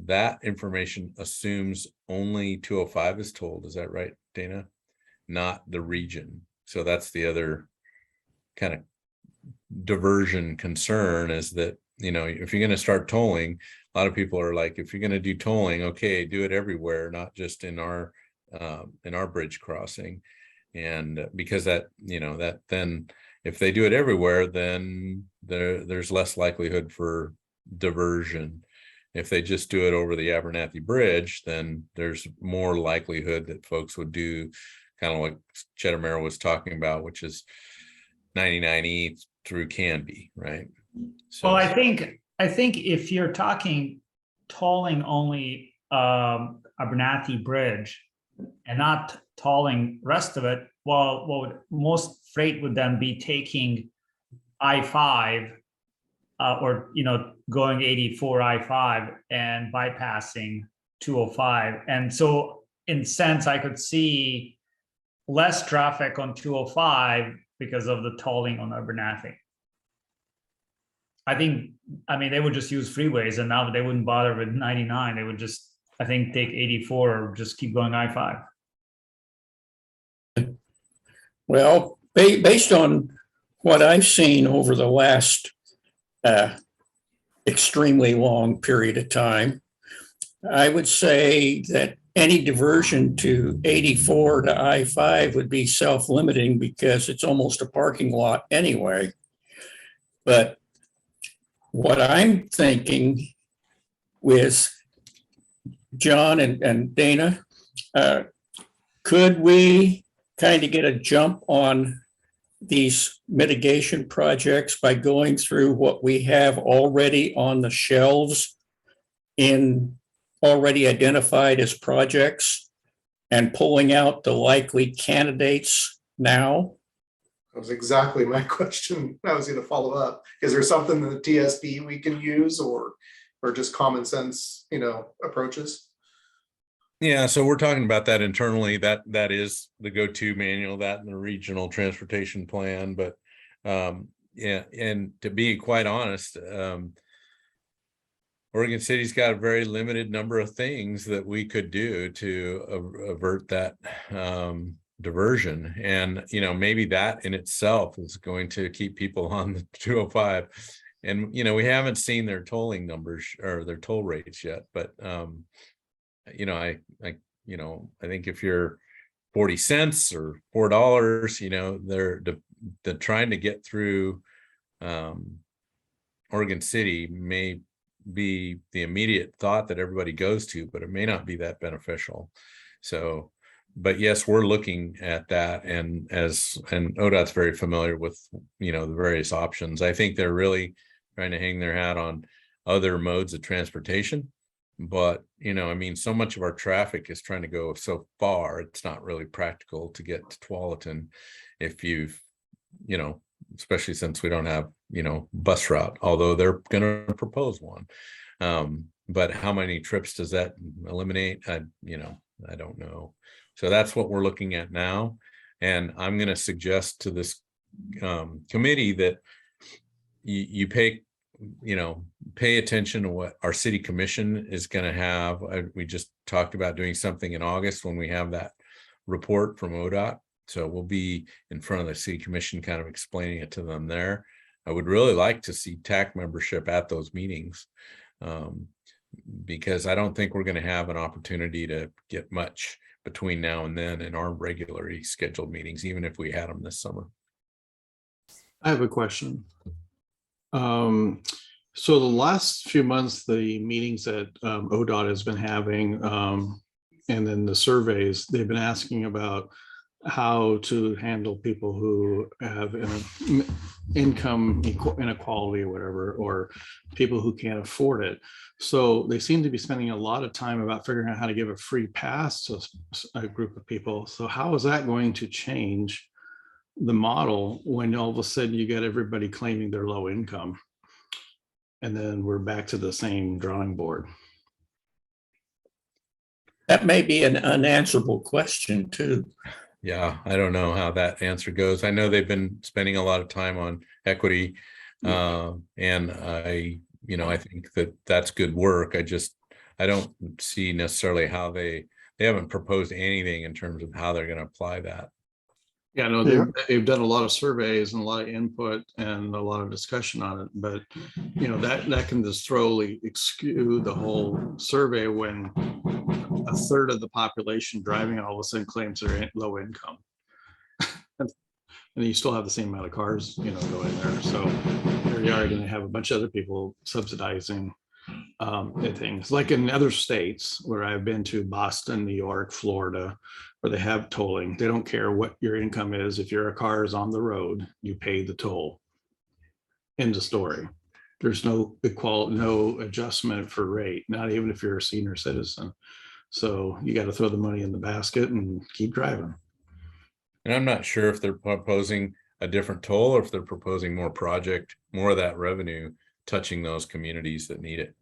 that information assumes only 205 is told. Is that right, Dana? Not the region. So that's the other kind of diversion concern, is that, if you're going to start tolling, a lot of people are like, if you're going to do tolling, okay, do it everywhere, not just in our bridge crossing. And because that then if they do it everywhere, then there's less likelihood for diversion. If they just do it over the Abernathy Bridge, then there's more likelihood that folks would do kind of like Chetamera was talking about, which is 99E through Canby, right? So, Well, I think if you're talking tolling only Abernathy Bridge and not tolling rest of it, well, most freight would then be taking I-5 or, going 84 I-5 and bypassing 205. And so in sense, I could see less traffic on 205 because of the tolling on Abernathy. I mean, they would just use freeways and now they wouldn't bother with 99. They would just, I think, take 84 or just keep going I-5. Well, based on what I've seen over the last extremely long period of time, I would say that any diversion to 84 to I-5 would be self-limiting because it's almost a parking lot anyway. But what I'm thinking with John and Dana, could we kind of get a jump on these mitigation projects by going through what we have already on the shelves already identified as projects and pulling out the likely candidates now? That was exactly my question. I was going to follow up. Is there something in the TSP we can use or just common sense, approaches? yeah, so we're talking about that internally. That is the go-to manual, that and the regional transportation plan. But yeah, and to be quite honest, Oregon City's got a very limited number of things that we could do to avert that diversion. And, maybe that in itself is going to keep people on the 205. And, we haven't seen their tolling numbers or their toll rates yet. But, I think if you're 40 cents or $4, they're trying to get through Oregon City may be the immediate thought that everybody goes to, but it may not be that beneficial. So, but yes, we're looking at that, and ODOT's very familiar with the various options. I think they're really trying to hang their hat on other modes of transportation, but so much of our traffic is trying to go so far, it's not really practical to get to Tualatin if you've especially since we don't have bus route, although they're going to propose one. But how many trips does that eliminate? I don't know. So that's what we're looking at now. And I'm going to suggest to this committee that you pay attention to what our city commission is going to have. We just talked about doing something in August when we have that report from ODOT. So we'll be in front of the city commission kind of explaining it to them there. I would really like to see TAC membership at those meetings because I don't think we're going to have an opportunity to get much between now and then in our regularly scheduled meetings, even if we had them this summer. I have a question. So the last few months, the meetings that ODOT has been having, and then the surveys, they've been asking about how to handle people who have an income inequality or whatever, or people who can't afford it. So they seem to be spending a lot of time about figuring out how to give a free pass to a group of people. So how is that going to change the model when all of a sudden you get everybody claiming they're low income? And then we're back to the same drawing board. That may be an unanswerable question too. Yeah, I don't know how that answer goes. I know they've been spending a lot of time on equity, and I think that that's good work. I don't see necessarily how they haven't proposed anything in terms of how they're going to apply that. Yeah, no, they've done a lot of surveys and a lot of input and a lot of discussion on it, but that can just thoroughly skew the whole survey when a third of the population driving all of a sudden claims they're low income. And you still have the same amount of cars, going there. So there you are going to have a bunch of other people subsidizing things like in other states where I've been to, Boston, New York, Florida, where they have tolling. They don't care what your income is. If your car is on the road, you pay the toll. End of story. there's no no adjustment for rate, not even if you're a senior citizen. So you got to throw the money in the basket and keep driving. And I'm not sure if they're proposing a different toll or if they're proposing more of that revenue touching those communities that need it.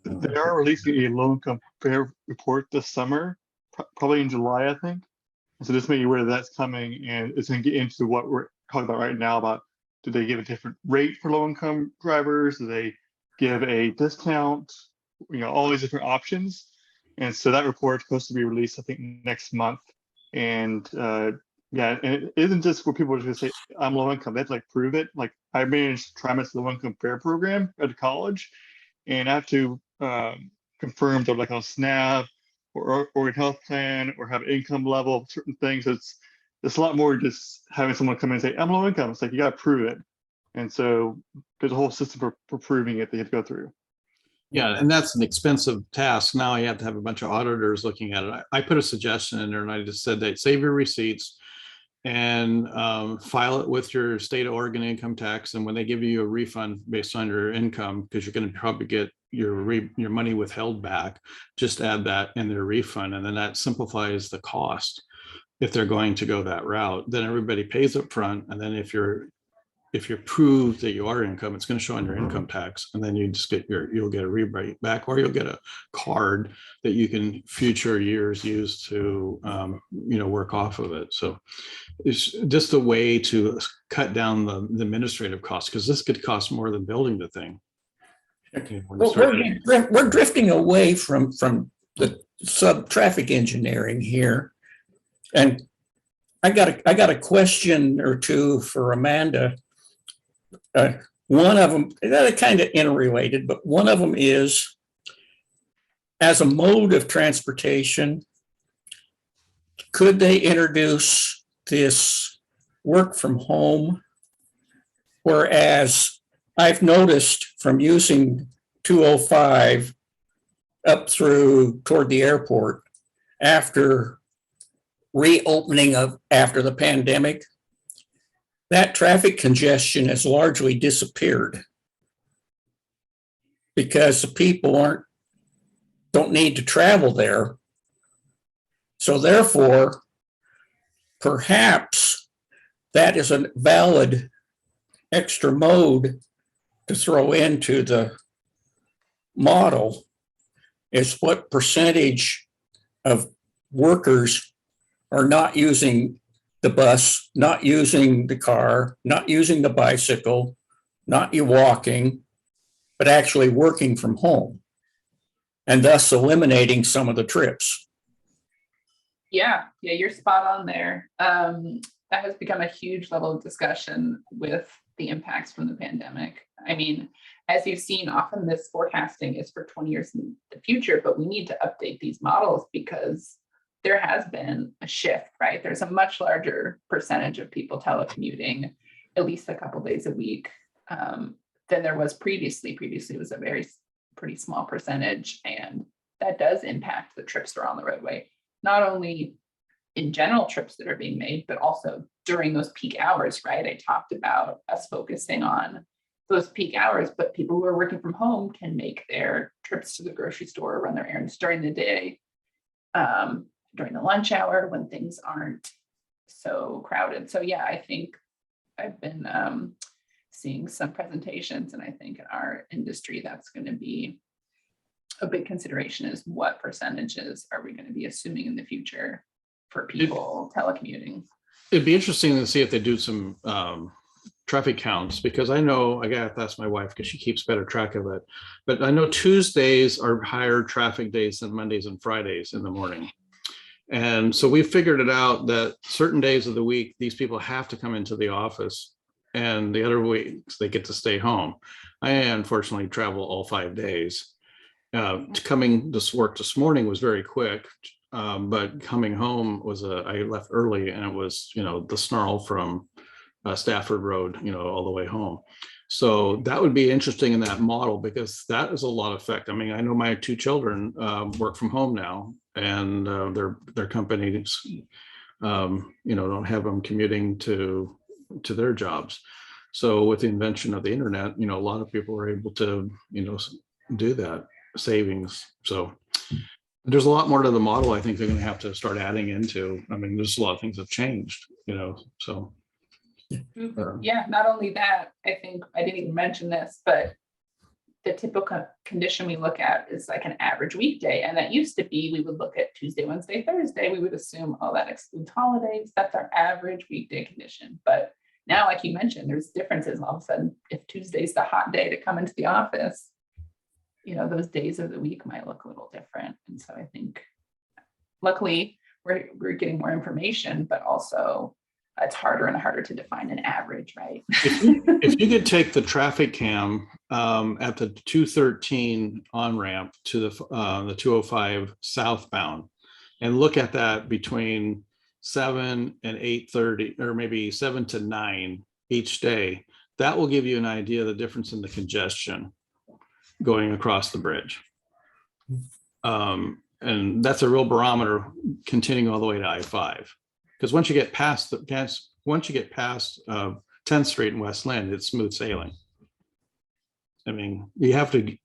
They are releasing a low income fare report this summer, probably in July, I think. So just make you aware that's coming, and it's going to get into what we're talking about right now about, do they give a different rate for low income drivers? Do they give a discount? All these different options. And so that report is supposed to be released, I think, next month. And yeah, and it isn't just for people to just say, I'm low income. They have to like prove it. Like I managed TriMet's low income fare program at college, and I have to confirm they're like on SNAP or a health plan or have income level, certain things. It's a lot more just having someone come in and say, I'm low income. It's like, you got to prove it. And so there's a whole system for proving it that you have to go through. Yeah, and that's an expensive task. Now you have to have a bunch of auditors looking at it. I put a suggestion in there and I just said that save your receipts and file it with your state of Oregon income tax. And when they give you a refund based on your income, because you're going to probably get your money withheld back, just add that in their refund. And then that simplifies the cost if they're going to go that route. Then everybody pays up front. And then if you're proved that you are income, it's going to show on your income tax, and then you just you'll get a rebate back, or you'll get a card that you can future years use to work off of it. So it's just a way to cut down the administrative costs, because this could cost more than building the thing. Well, we're drifting away from the sub-traffic engineering here, and I got a question or two for Amanda. One of them, they're kind of interrelated, but one of them is, as a mode of transportation, could they introduce this work from home? Whereas I've noticed from using 205 up through toward the airport after reopening after the pandemic, that traffic congestion has largely disappeared because the people don't need to travel there. So therefore, perhaps that is a valid extra mode to throw into the model, is what percentage of workers are not using the bus, not using the car, not using the bicycle, not you walking, but actually working from home, and thus eliminating some of the trips. Yeah, you're spot on there. That has become a huge level of discussion with the impacts from the pandemic. I mean, as you've seen, often this forecasting is for 20 years in the future, but we need to update these models because there has been a shift, right? There's a much larger percentage of people telecommuting at least a couple days a week than there was previously. Previously, it was a pretty small percentage, and that does impact the trips that are on the roadway, not only in general trips that are being made, but also during those peak hours, right? I talked about us focusing on those peak hours, but people who are working from home can make their trips to the grocery store or run their errands during the day, during the lunch hour when things aren't so crowded. So yeah, I think I've been seeing some presentations, and I think in our industry, that's going to be a big consideration, is what percentages are we going to be assuming in the future for people telecommuting. It'd be interesting to see if they do some traffic counts, because I know, I got to ask my wife because she keeps better track of it, but I know Tuesdays are higher traffic days than Mondays and Fridays in the morning. And so we figured it out that certain days of the week, these people have to come into the office, and the other weeks they get to stay home. I unfortunately travel all 5 days. Coming to work this morning was very quick, but coming home was I left early, and it was, the snarl from Stafford Road, all the way home. So that would be interesting in that model, because that is a lot of effect. I mean, I know my 2 children work from home now, and their companies, don't have them commuting to their jobs. So with the invention of the internet, a lot of people were able to, do that savings. So there's a lot more to the model. I think they're going to have to start adding into. I mean, there's a lot of things have changed, so. Yeah, not only that, I think I didn't even mention this, but the typical condition we look at is like an average weekday. And that used to be, we would look at Tuesday, Wednesday, Thursday. We would assume, oh, that excludes holidays. That's our average weekday condition. But now, like you mentioned, there's differences. All of a sudden, if Tuesday's the hot day to come into the office, those days of the week might look a little different. And so I think luckily we're getting more information, but also it's harder and harder to define an average, right? If you could take the traffic cam at the 213 on-ramp to the 205 southbound and look at that between 7 and 8:30, or maybe 7 to 9 each day, that will give you an idea of the difference in the congestion going across the bridge. And that's a real barometer continuing all the way to I-5. Because once you get past 10th Street and West Lynn, it's smooth sailing. I mean, you have to,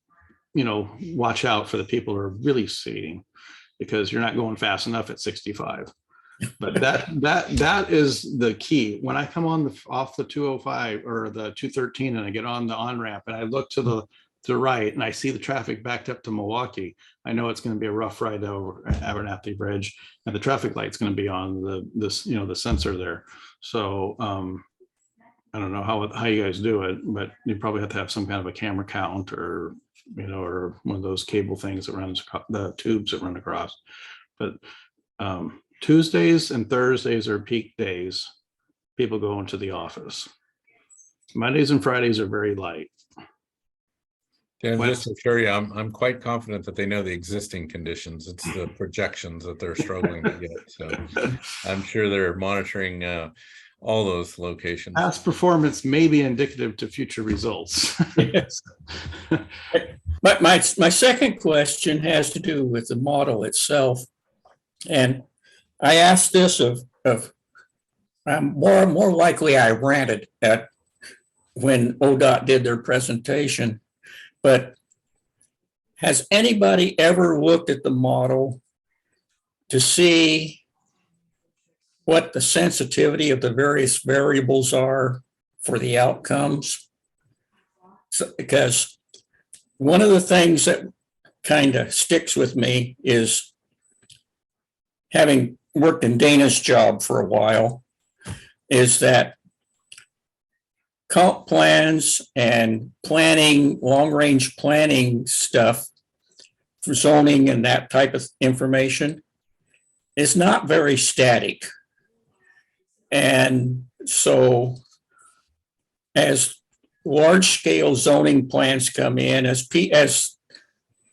watch out for the people who are really speeding, because you're not going fast enough at 65. But that is the key. When I come off the 205 or the 213 and I get on the on-ramp and I look to the right and I see the traffic backed up to Milwaukee, I know it's going to be a rough ride over Abernathy Bridge, and the traffic light's going to be on the sensor there. So I don't know how you guys do it, but you probably have to have some kind of a camera count, or or one of those cable things that runs the tubes that run across. But Tuesdays and Thursdays are peak days. People go into the office. Mondays and Fridays are very light. And just to assure you, I'm quite confident that they know the existing conditions. It's the projections that they're struggling to get. So I'm sure they're monitoring all those locations. Past performance may be indicative to future results. Yes. But my second question has to do with the model itself. And I asked this of more likely I ranted at when ODOT did their presentation. But has anybody ever looked at the model to see what the sensitivity of the various variables are for the outcomes? Because one of the things that kind of sticks with me is, having worked in Dana's job for a while, is that comp plans and planning, long-range planning stuff for zoning and that type of information is not very static. And so as large-scale zoning plans come in, as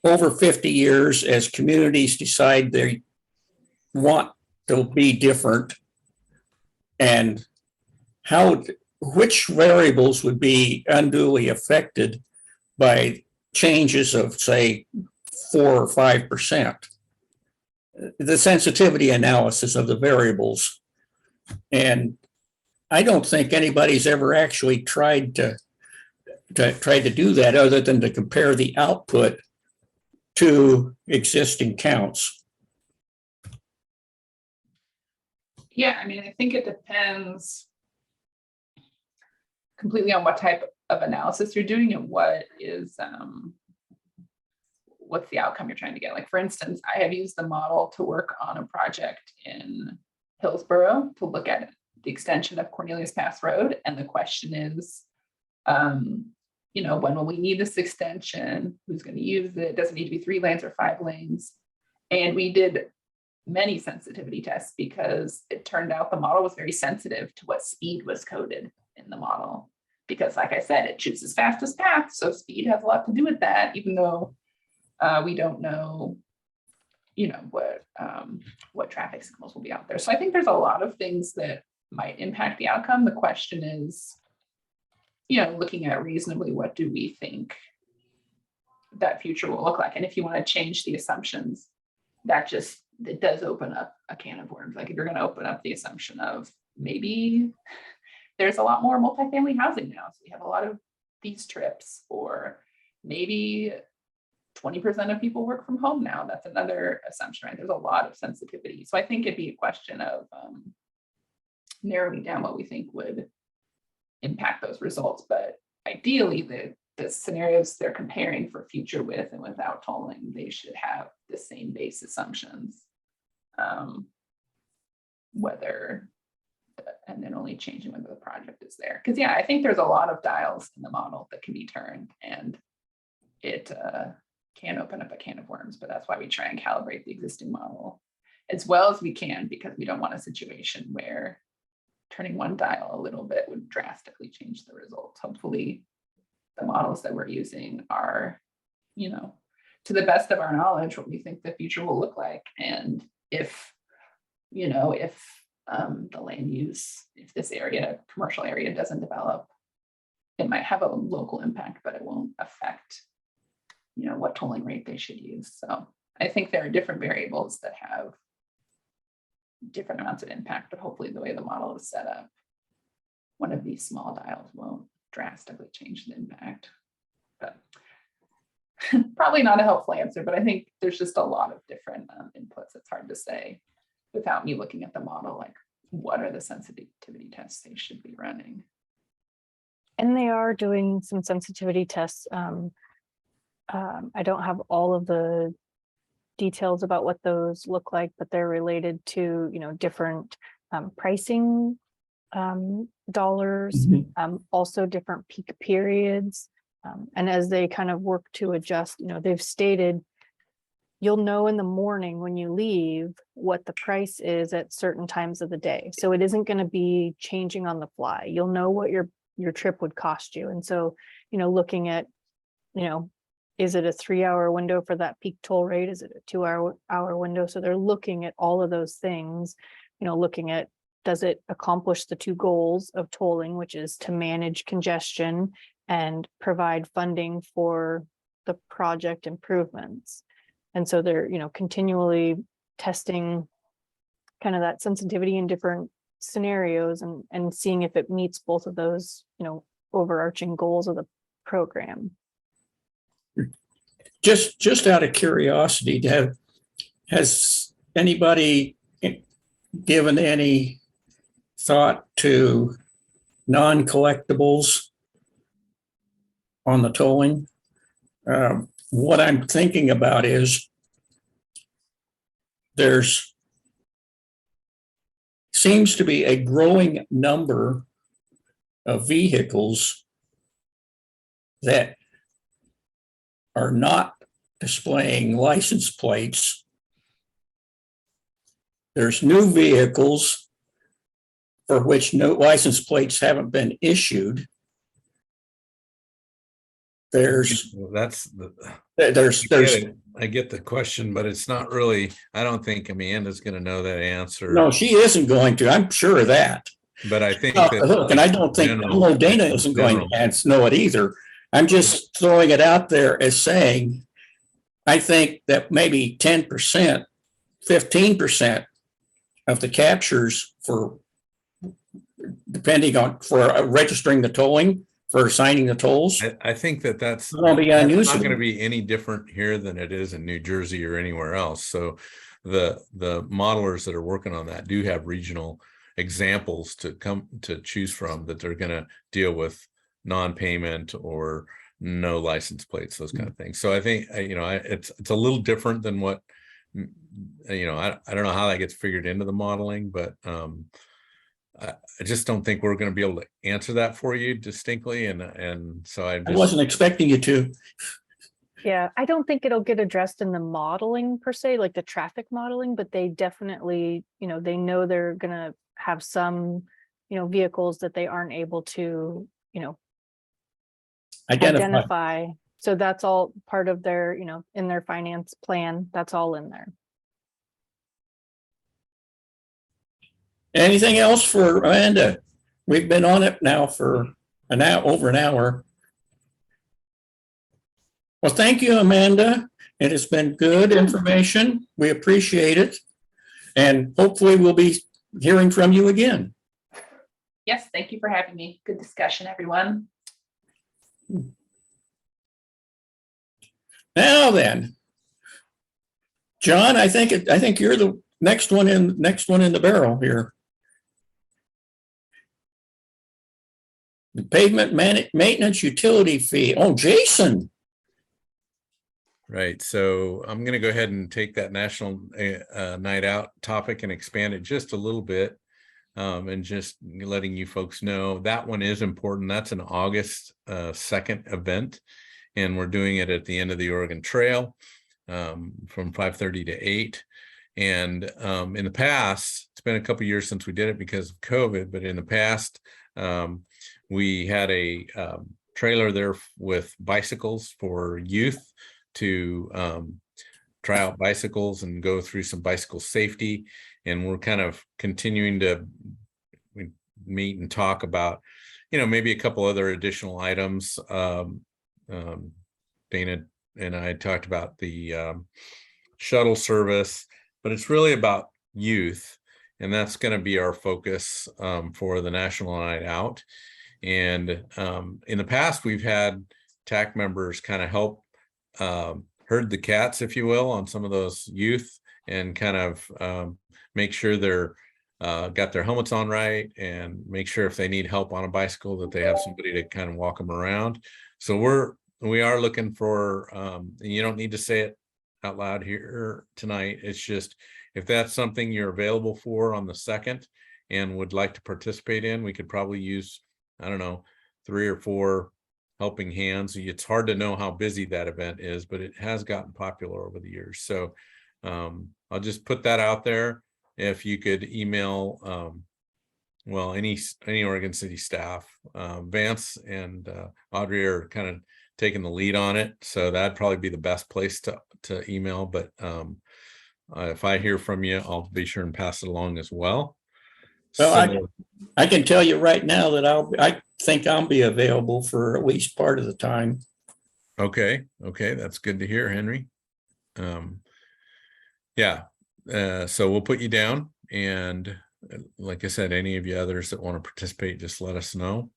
over 50 years, as communities decide they want to be different, and which variables would be unduly affected by changes of, say, 4 or 5%. The sensitivity analysis of the variables. And I don't think anybody's ever actually tried to do that, other than to compare the output to existing counts. Yeah, I mean, I think it depends completely on what type of analysis you're doing and what is what's the outcome you're trying to get. Like, for instance, I have used the model to work on a project in Hillsborough to look at the extension of Cornelius Pass Road, and the question is, when will we need this extension? Who's going to use it? Does it need to be 3 lanes or 5 lanes? And we did many sensitivity tests, because it turned out the model was very sensitive to what speed was coded in the model. Because, like I said, it chooses fastest path, so speed has a lot to do with that, even though we don't know, what traffic signals will be out there. So I think there's a lot of things that might impact the outcome. The question is, looking at reasonably, what do we think that future will look like? And if you want to change the assumptions, it does open up a can of worms. Like, if you're going to open up the assumption of maybe there's a lot more multifamily housing now. So we have a lot of these trips, or maybe 20% of people work from home now. That's another assumption, right? There's a lot of sensitivity. So I think it'd be a question of narrowing down what we think would impact those results. But ideally, the scenarios they're comparing for future with and without tolling, they should have the same base assumptions. And then only changing whether the project is there. Because yeah, I think there's a lot of dials in the model that can be turned, and it can open up a can of worms, but that's why we try and calibrate the existing model as well as we can, because we don't want a situation where turning one dial a little bit would drastically change the results. Hopefully the models that we're using are, to the best of our knowledge, what we think the future will look like. And if the land use, if this commercial area doesn't develop, it might have a local impact, but it won't affect, what tolling rate they should use. So I think there are different variables that have different amounts of impact, but hopefully the way the model is set up, one of these small dials won't drastically change the impact. But probably not a helpful answer, but I think there's just a lot of different inputs. It's hard to say without me looking at the model, like what are the sensitivity tests they should be running. And they are doing some sensitivity tests. I don't have all of the details about what those look like, but they're related to, different pricing dollars, also different peak periods. And as they kind of work to adjust, they've stated, you'll know in the morning when you leave what the price is at certain times of the day. So it isn't going to be changing on the fly. You'll know what your trip would cost you. And so, looking at, is it a 3-hour window for that peak toll rate? Is it a 2-hour window? So they're looking at all of those things, looking at, does it accomplish the two goals of tolling, which is to manage congestion and provide funding for the project improvements. And so they're, continually testing kind of that sensitivity in different scenarios and seeing if it meets both of those, overarching goals of the program. Just out of curiosity, has anybody given any thought to non-collectibles on the tolling? What I'm thinking about is there's seems to be a growing number of vehicles that are not displaying license plates. There's new vehicles for which no license plates haven't been issued. There's I get the question, but it's not really, I don't think Amanda's going to know that answer. No, she isn't going to. I'm sure of that. But I think Look, and I don't think Dana isn't going to know it either. I'm just throwing it out there as saying, I think that maybe 10%, 15% of the captures for registering the tolling, for assigning the tolls. I think that's not going to be any different here than it is in New Jersey or anywhere else. So the modelers that are working on that do have regional examples to choose from that they're going to deal with non-payment or no license plates, those kind of things. So I think, it's a little different than what, I don't know how that gets figured into the modeling, but I just don't think we're going to be able to answer that for you distinctly. And so I wasn't expecting you to. Yeah, I don't think it'll get addressed in the modeling per se, like the traffic modeling, but they definitely, they know they're going to have some, vehicles that they aren't able to, identify. So that's all part of their, in their finance plan, that's all in there. Anything else for Amanda? We've been on it now for over an hour. Well, thank you, Amanda. It has been good information. We appreciate it. And hopefully we'll be hearing from you again. Yes, thank you for having me. Good discussion, everyone. Now then, John, I think you're the next one in the barrel here. The pavement maintenance utility fee. Oh, Jason. Right. So I'm going to go ahead and take that National Night Out topic and expand it just a little bit, and just letting you folks know that one is important. That's an August 2nd event, and we're doing it at the end of the Oregon Trail from 5:30 to 8. And in the past, it's been a couple years since we did it because of COVID, but in the past, we had a trailer there with bicycles for youth to try out bicycles and go through some bicycle safety. And we're kind of continuing to meet and talk about, maybe a couple other additional items. Dana and I talked about the shuttle service, but it's really about youth. And that's going to be our focus for the National Night Out. And in the past, we've had TAC members kind of help herd the cats, if you will, on some of those youth, and kind of make sure they're got their helmets on right, and make sure if they need help on a bicycle that they have somebody to kind of walk them around. So we are looking for, and you don't need to say it out loud here tonight. It's just, if that's something you're available for on the 2nd and would like to participate in, we could probably use, I don't know, 3 or 4 helping hands. It's hard to know how busy that event is, but it has gotten popular over the years. So I'll just put that out there. If you could email, well, any Oregon City staff, Vance and Audrey are kind of taking the lead on it. So that'd probably be the best place to email. But if I hear from you, I'll be sure and pass it along as well. Well, I can tell you right now that I think I'll be available for at least part of the time. Okay, that's good to hear, Henry. Yeah, so we'll put you down, and like I said, any of you others that want to participate, just let us know.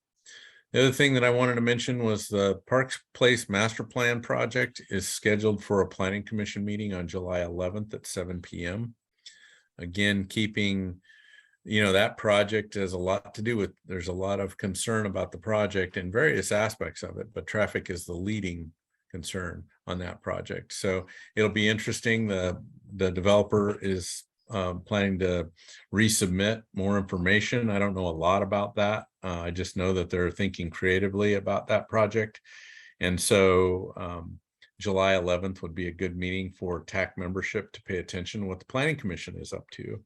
The other thing that I wanted to mention was the Parks Place Master Plan project is scheduled for a Planning Commission meeting on July 11th at 7 p.m. Again, keeping, that project has a lot to do with, there's a lot of concern about the project and various aspects of it, but traffic is the leading concern on that project. So it'll be interesting. The developer is planning to resubmit more information. I don't know a lot about that. I just know that they're thinking creatively about that project. And so July 11th would be a good meeting for TAC membership to pay attention to what the Planning Commission is up to.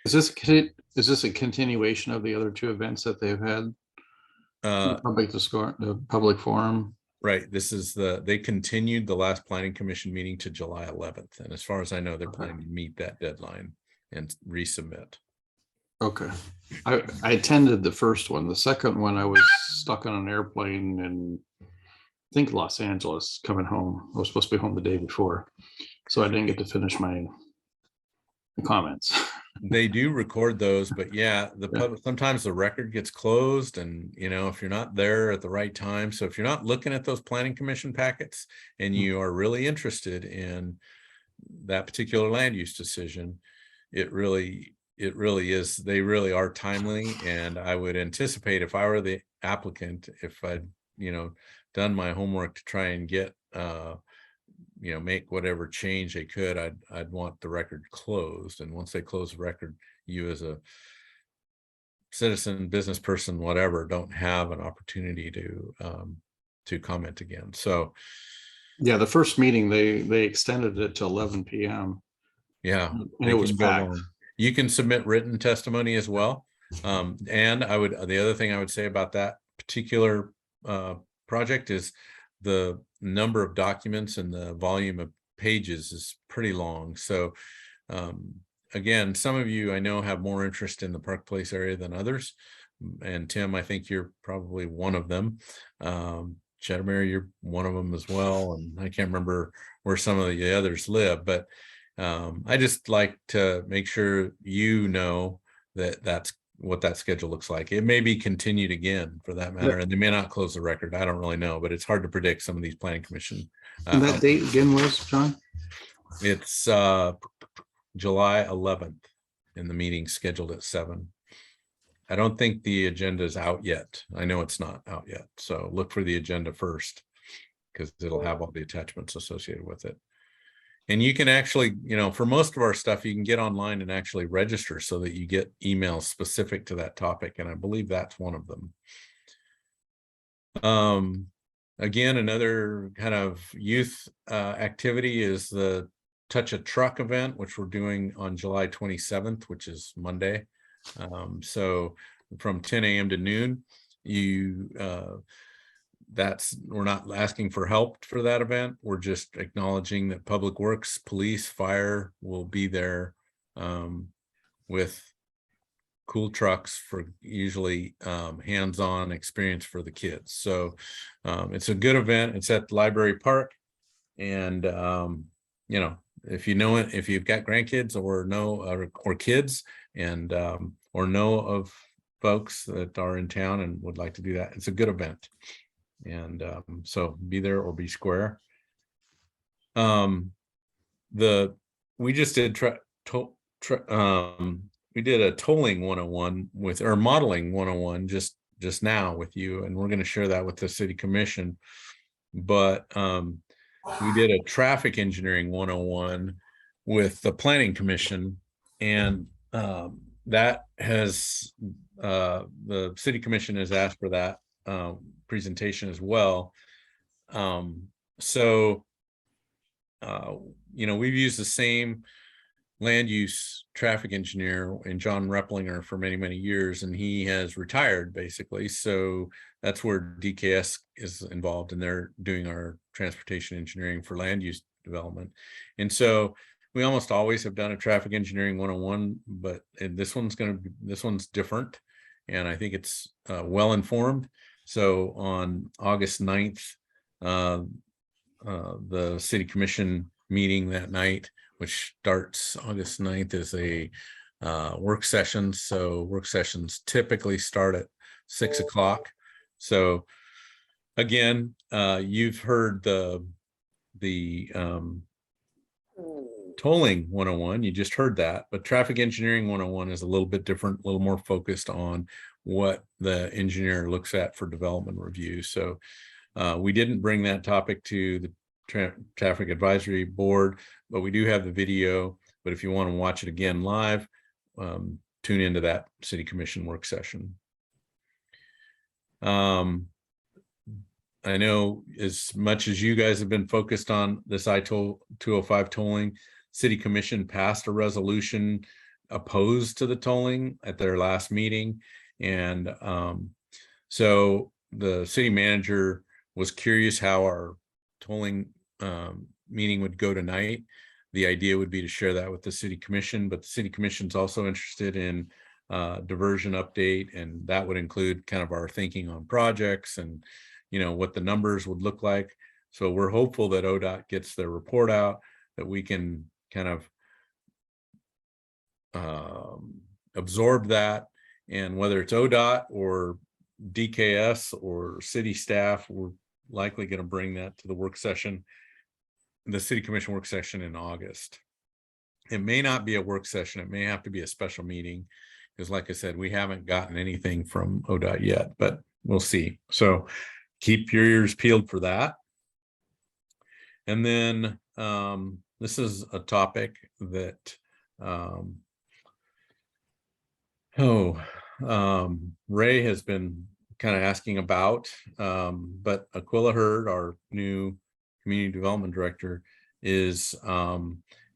Is this a continuation of the other 2 events that they've had? The public forum. Right. This is they continued the last Planning Commission meeting to July 11th. And as far as I know, they're planning to meet that deadline and resubmit. Okay. I attended the first one. The second one, I was stuck on an airplane in, I think, Los Angeles coming home. I was supposed to be home the day before, so I didn't get to finish my comments. They do record those, but yeah, sometimes the record gets closed, and if you're not there at the right time. So if you're not looking at those Planning Commission packets and you are really interested in that particular land use decision, it really is, they really are timely. And I would anticipate, if I were the applicant, if I'd done my homework to try and get make whatever change they could, I'd want the record closed. And once they close the record, you as a citizen, business person, whatever, don't have an opportunity to comment again. So yeah, the first meeting, they extended it to 11 p.m. Yeah, and it was packed. You can submit written testimony as well. And the other thing I would say about that particular project is the number of documents and the volume of pages is pretty long. So again, some of you I know have more interest in the Park Place area than others. And Tim, I think you're probably one of them. Chedamere, you're one of them as well. And I can't remember where some of the others live, but I just like to make sure that what that schedule looks like. It may be continued again for that matter, and they may not close the record. I don't really know, but it's hard to predict some of these planning commission. And that date again was, John? It's July 11th, and the meeting's scheduled at 7. I don't think the agenda is out yet. I know it's not out yet. So look for the agenda first, because it'll have all the attachments associated with it. And you can actually, for most of our stuff, you can get online and actually register so that you get emails specific to that topic. And I believe that's one of them. Again, another kind of youth activity is the Touch a Truck event, which we're doing on July 27th, which is Monday. So from 10 a.m. to noon, we're not asking for help for that event. We're just acknowledging that Public Works, police, fire will be there with cool trucks for usually hands-on experience for the kids. So it's a good event. It's at the Library Park. And, if you know it, if you've got grandkids or or kids and or know of folks that are in town and would like to do that, it's a good event. And so be there or be square. We just did we did a tolling 101 or modeling 101 just now with you, and we're going to share that with the city commission. But we did a traffic engineering 101 with the planning commission, and that has the city commission has asked for that presentation as well. We've used the same land use traffic engineer and John Repplinger for many, many years, and he has retired basically. So that's where DKS is involved, and they're doing our transportation engineering for land use development. And so we almost always have done a traffic engineering 101, but this one's different. And I think it's well informed. So on August 9th, the city commission meeting that night, which starts August 9th, is a work session. So work sessions typically start at 6 o'clock. So again, you've heard the tolling 101, you just heard that, but traffic engineering 101 is a little bit different, a little more focused on what the engineer looks at for development review. So we didn't bring that topic to the traffic advisory board, but we do have the video. But if you want to watch it again live, tune into that city commission work session. I know as much as you guys have been focused on this I-205 tolling, city commission passed a resolution opposed to the tolling at their last meeting. And so the city manager was curious how our tolling meeting would go tonight. The idea would be to share that with the city commission, but the city commission is also interested in diversion update, and that would include kind of our thinking on projects and what the numbers would look like. So we're hopeful that ODOT gets their report out, that we can kind of absorb that, and whether it's ODOT or DKS or city staff, we're likely going to bring that to the work session, the city commission work session in August. It may not be a work session, it may have to be a special meeting, because like I said, we haven't gotten anything from ODOT yet, but we'll see. So keep your ears peeled for that. And then this is a topic that Ray has been kind of asking about, but Aquila Hurd, our new community development director, is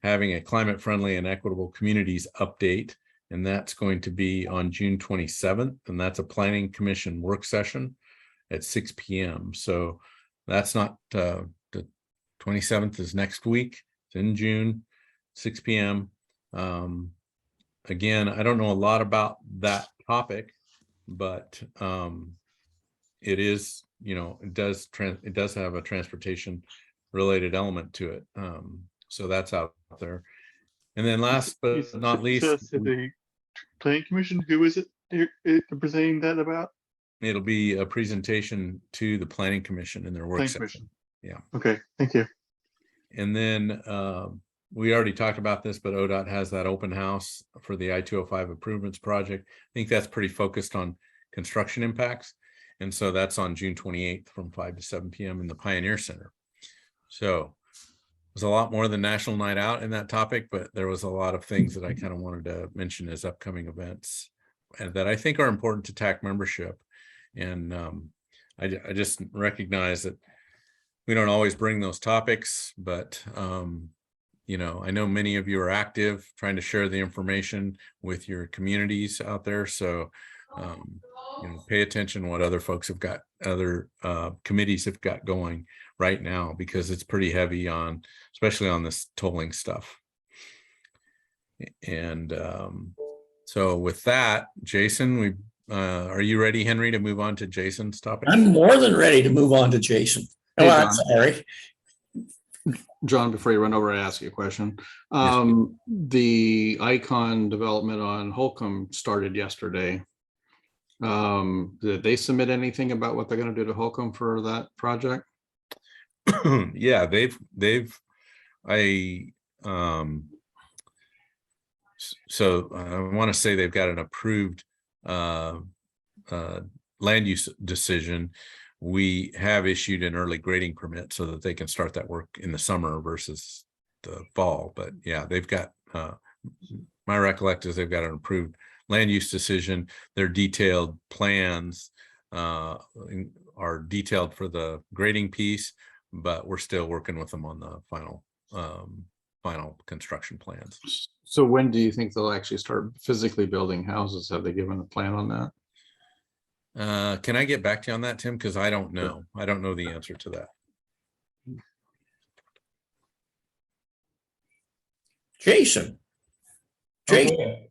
having a climate friendly and equitable communities update, and that's going to be on June 27th, and that's a planning commission work session at 6 p.m. So that's not the 27th is next week. It's in June, 6 p.m. Again, I don't know a lot about that topic, but it is, it does have a transportation related element to it. So that's out there. And then last but not least, the planning commission, who is it, you're presenting that about? It'll be a presentation to the planning commission in their work Planning session. commission. Yeah. Okay, thank you. And then we already talked about this, but ODOT has that open house for the I-205 improvements project. I think that's pretty focused on construction impacts. And so that's on June 28th from 5 to 7 p.m. in the Pioneer Center. So there's a lot more than National Night Out in that topic, but there was a lot of things that I kind of wanted to mention as upcoming events and that I think are important to TAC membership. And I just recognize that we don't always bring those topics, but you know, I know many of you are active trying to share the information with your communities out there. So you know, pay attention what other folks have got, other committees have got going right now, because it's pretty heavy on, especially on this tolling stuff. And so with that, Jason, are you ready, Henry, to move on to Jason's topic? I'm more than ready to move on to Jason. Hey, Oh, I'm John. sorry. John, before you run over, I ask you a question. The icon development on Holcomb started yesterday. Did they submit anything about what they're going to do to Holcomb for that project? Yeah, so I want to say they've got an approved land use decision. We have issued an early grading permit so that they can start that work in the summer versus the fall. But yeah, they've got, my recollection is they've got an approved land use decision. Their detailed plans are detailed for the grading piece, but we're still working with them on the final construction plans. So when do you think they'll actually start physically building houses? Have they given a plan on that? Can I get back to you on that, Tim? Because I don't know. I don't know the answer to that. Jason. Jason. Okay.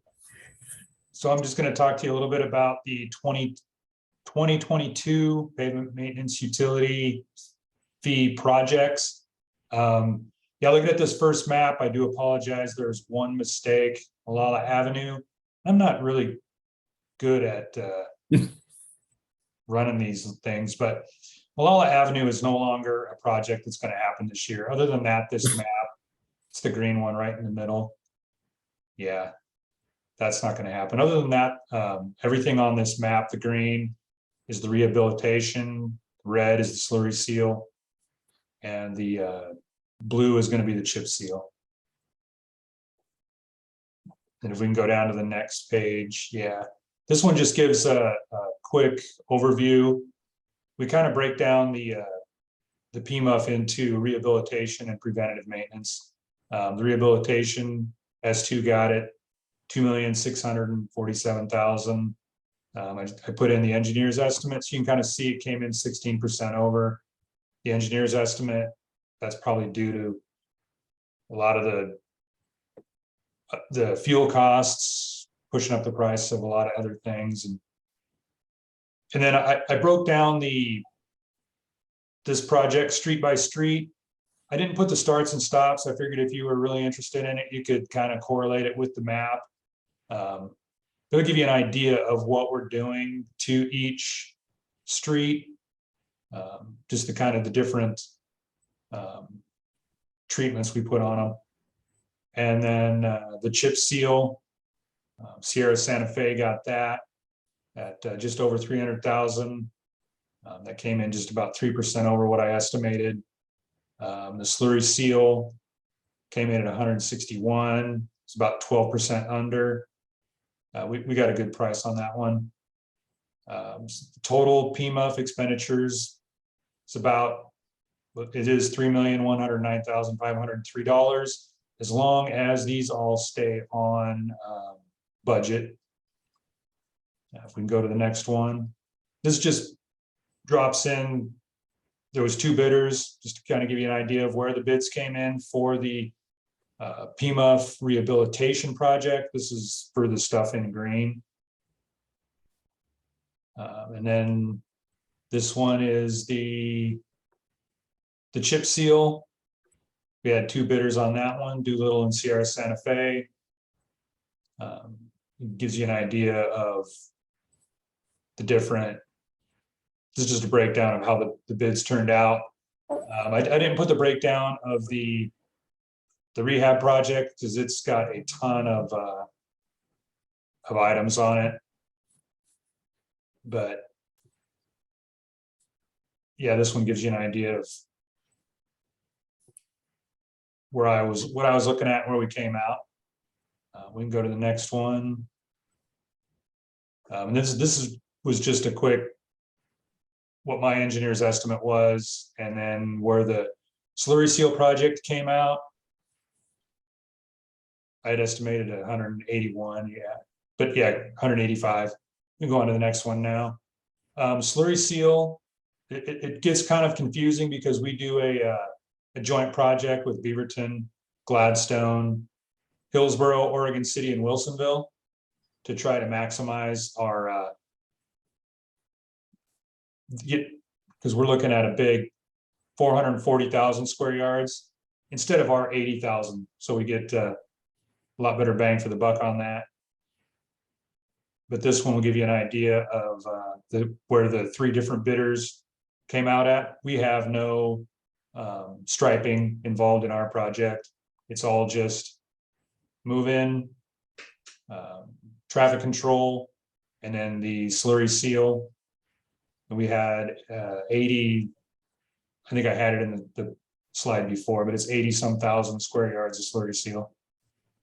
So I'm just going to talk to you a little bit about the 2022 pavement maintenance utility fee projects. Yeah, looking at this first map, I do apologize. There's one mistake, Malala Avenue. I'm not really good at running these things, but Malala Avenue is no longer a project that's going to happen this year. Other than that, this map, it's the green one right in the middle. Yeah, that's not going to happen. Other than that, everything on this map, the green is the rehabilitation, red is the slurry seal, and the blue is going to be the chip seal. And if we can go down to the next page, yeah. This one just gives a quick overview. We kind of break down the PMUF into rehabilitation and preventative maintenance. The rehabilitation, S2 got it, $2,647,000. I put in the engineer's estimates. You can kind of see it came in 16% over. The engineer's estimate, that's probably due to a lot of the fuel costs, pushing up the price of a lot of other things. And then I broke down this project street by street. I didn't put the starts and stops. I figured if you were really interested in it, you could kind of correlate it with the map. It'll give you an idea of what we're doing to each street, just the kind of the different treatments we put on them. And then the chip seal, Sierra Santa Fe got that at just over 300,000. That came in just about 3% over what I estimated. The slurry seal came in at 161. It's about 12% under. We got a good price on that one. Total PMUF expenditures, it is $3,109,503, as long as these all stay on budget. Now, if we can go to the next one, this just drops in. There was 2 bidders, just to kind of give you an idea of where the bids came in for the PMUF rehabilitation project. This is for the stuff in green. And then this one is the chip seal. We had 2 bidders on that one, Doolittle and Sierra Santa Fe. It gives you an idea of the different, this is just a breakdown of how the bids turned out. I didn't put the breakdown of the rehab project because it's got a ton of items on it. But yeah, this one gives you an idea of what I was looking at and where we came out. We can go to the next one. And was just a quick, what my engineer's estimate was, and then where the slurry seal project came out. I had estimated 181, yeah, but yeah, 185. We can go on to the next one now. Slurry seal, it gets kind of confusing because we do a joint project with Beaverton, Gladstone, Hillsborough, Oregon City, and Wilsonville to try to maximize our because we're looking at a big 440,000 square yards instead of our 80,000. So we get a lot better bang for the buck on that. But this one will give you an idea of where the three different bidders came out at. We have no striping involved in our project. It's all just move in, traffic control, and then the slurry seal. And we had 80, I think I had it in the slide before, but it's 80 some thousand square yards of slurry seal.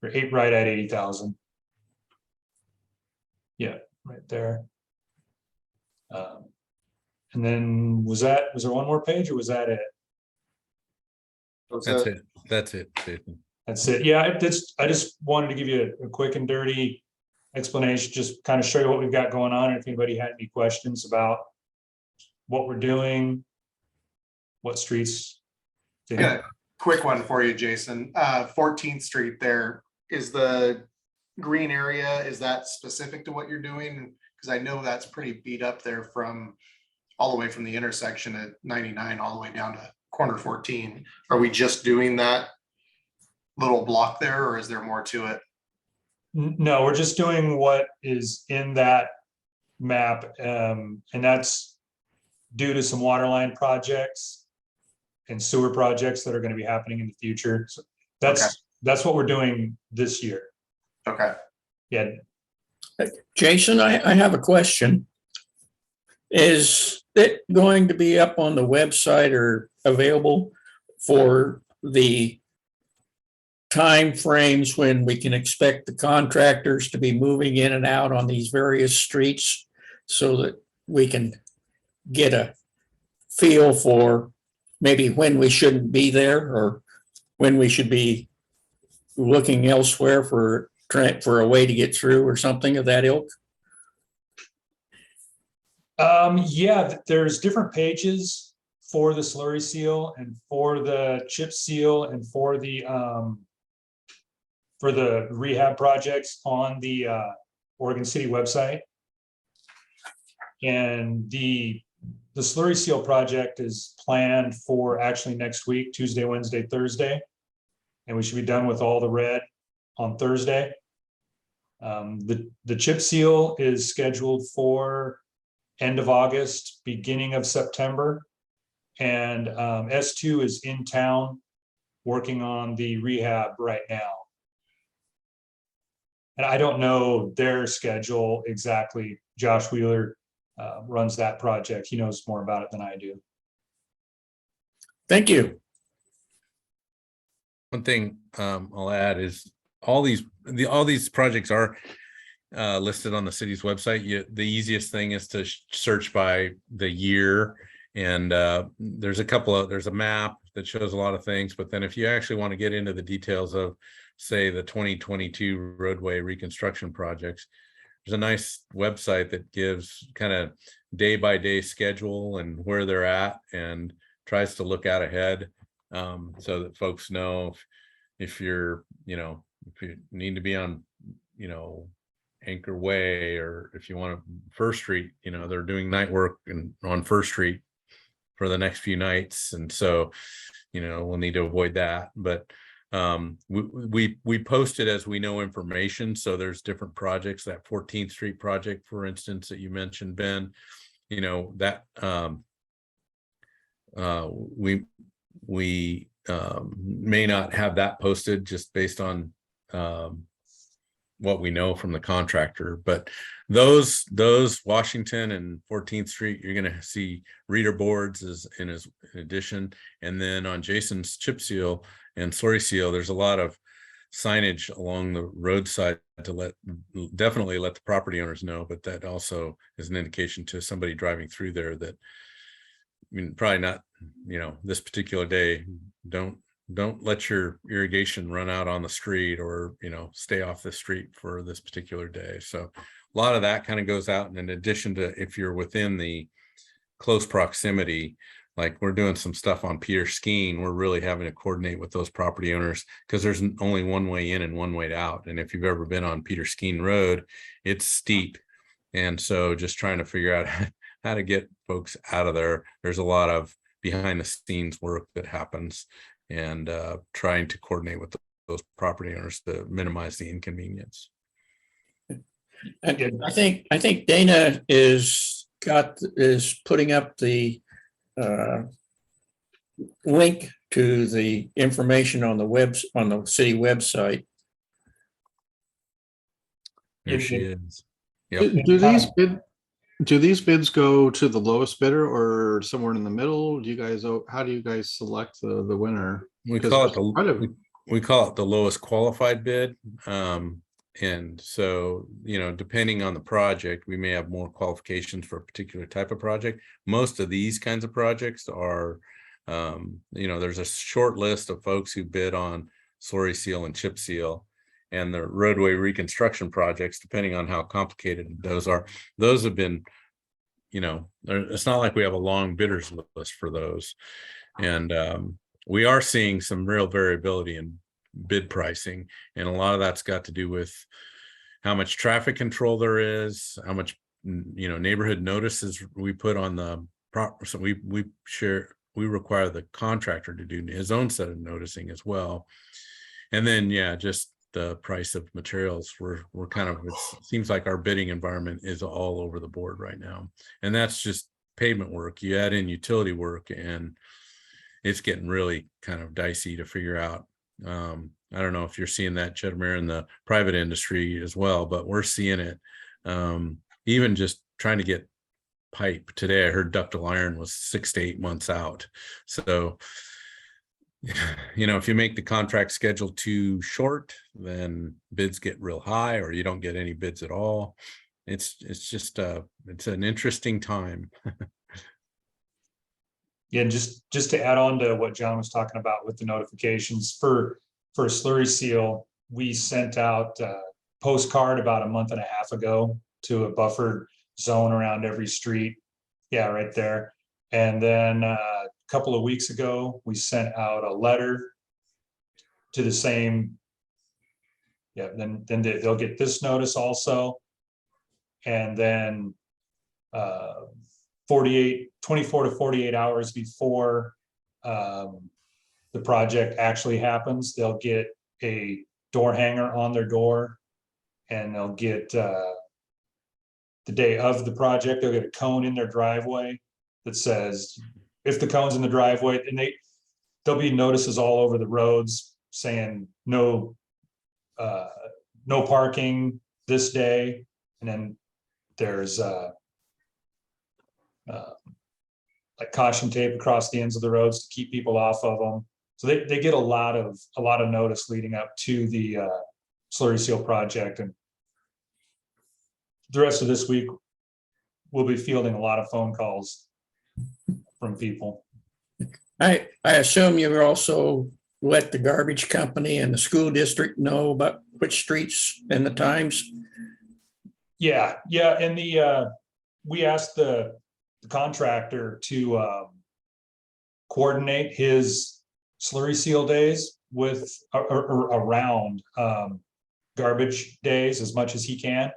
Or right at 80,000. Yeah, right there. And then was there one more page or was that it? That's it. That's it, Jason. That's it. Yeah, I just wanted to give you a quick and dirty explanation, just kind of show you what we've got going on. And if anybody had any questions about what we're doing, what streets. Yeah, quick one for you, Jason. 14th Street there, is the green area, is that specific to what you're doing? Because I know that's pretty beat up there from all the way from the intersection at 99 all the way down to corner 14. Are we just doing that little block there, or is there more to it? No, we're just doing what is in that map, and that's due to some water line projects and sewer projects that are going to be happening in the future. So that's what we're doing this year. Okay. Yeah. Jason, I have a question. Is it going to be up on the website or available for the time frames when we can expect the contractors to be moving in and out on these various streets so that we can get a feel for maybe when we shouldn't be there or when we should be looking elsewhere for a way to get through or something of that ilk? Yeah, there's different pages for the slurry seal and for the chip seal and for the rehab projects on the Oregon City website. And the slurry seal project is planned for actually next week, Tuesday, Wednesday, Thursday. And we should be done with all the red on Thursday. The chip seal is scheduled for end of August, beginning of September. And S2 is in town working on the rehab right now. And I don't know their schedule exactly. Josh Wheeler runs that project. He knows more about it than I do. Thank you. One thing I'll add is all these projects are listed on the city's website. The easiest thing is to search by the year, and there's a map that shows a lot of things. But then if you actually want to get into the details of, say, the 2022 roadway reconstruction projects, there's a nice website that gives kind of day by day schedule and where they're at and tries to look out ahead, so that folks know if you need to be on, Anchor Way, or if you want to First Street, they're doing night work on First Street for the next few nights. And so, we'll need to avoid that. But we post it as we know information. So there's different projects, that 14th Street project, for instance, that you mentioned, Ben, you know, that we may not have that posted just based on what we know from the contractor, but those Washington and 14th Street, you're going to see reader boards as in addition. And then on Jason's chip seal and slurry seal, there's a lot of signage along the roadside to definitely let the property owners know, but that also is an indication to somebody driving through there that, I mean, probably not, you know, this particular day, don't let your irrigation run out on the street, or, you know, stay off the street for this particular day. So a lot of that kind of goes out. And in addition to, if you're within the close proximity, like we're doing some stuff on Peter Skeen, we're really having to coordinate with those property owners because there's only one way in and one way out. And if you've ever been on Peter Skeen Road, it's steep. And so just trying to figure out how to get folks out of there. There's a lot of behind the scenes work that happens, and trying to coordinate with those property owners to minimize the inconvenience. I think Dana is putting up the link to the information on the city website. There she is. Yep. Do these bids go to the lowest bidder or somewhere in the middle? How do you guys select the winner? We call it the lowest qualified bid. And so, you know, depending on the project, we may have more qualifications for a particular type of project. Most of these kinds of projects are, you know, there's a short list of folks who bid on slurry seal and chip seal, and the roadway reconstruction projects, depending on how complicated those are. Those have been, you know, it's not like we have a long bidders list for those. And we are seeing some real variability in bid pricing. And a lot of that's got to do with how much traffic control there is, how much, you know, neighborhood notices we put on the property. So we require the contractor to do his own set of noticing as well. And then, yeah, just the price of materials. We're kind of, it seems like our bidding environment is all over the board right now. And that's just pavement work. You add in utility work and it's getting really kind of dicey to figure out. I don't know if you're seeing that, Jedemir, in the private industry as well, but we're seeing it. Even just trying to get pipe today, I heard ductile iron was 6 to 8 months out. So, you know, if you make the contract schedule too short, then bids get real high, or you don't get any bids at all. It's just it's an interesting time. Yeah, just to add on to what John was talking about with the notifications for slurry seal, we sent out a postcard about a month and a half ago to a buffered zone around every street. Yeah, right there. And then a couple of weeks ago, we sent out a letter to the same. Yeah, then they'll get this notice also. And then 24 to 48 hours before the project actually happens, they'll get a door hanger on their door, and they'll get the day of the project, they'll get a cone in their driveway that says, if the cone's in the driveway, and there'll be notices all over the roads saying no parking this day. And then there's like caution tape across the ends of the roads to keep people off of them. So they get a lot of notice leading up to the slurry seal project. And the rest of this week, we'll be fielding a lot of phone calls from people. I assume you also let the garbage company and the school district know about which streets and the times. Yeah. And we asked the contractor to coordinate his slurry seal days with or around garbage days as much as he can.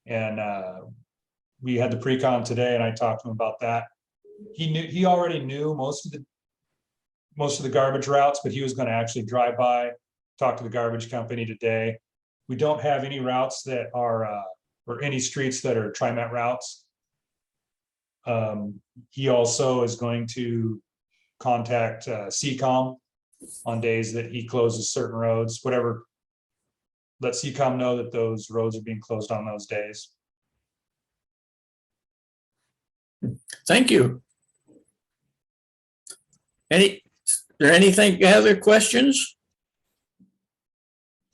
And we had the pre-con today, and I talked to him about that. He already knew most most of the garbage routes, but he was going to actually drive by, talk to the garbage company today. We don't have any routes that are, or any streets that are TriMet routes. He also is going to contact CCOM on days that he closes certain roads, whatever. Let CCOM know that those roads are being closed on those days. Thank you. Anything, other questions?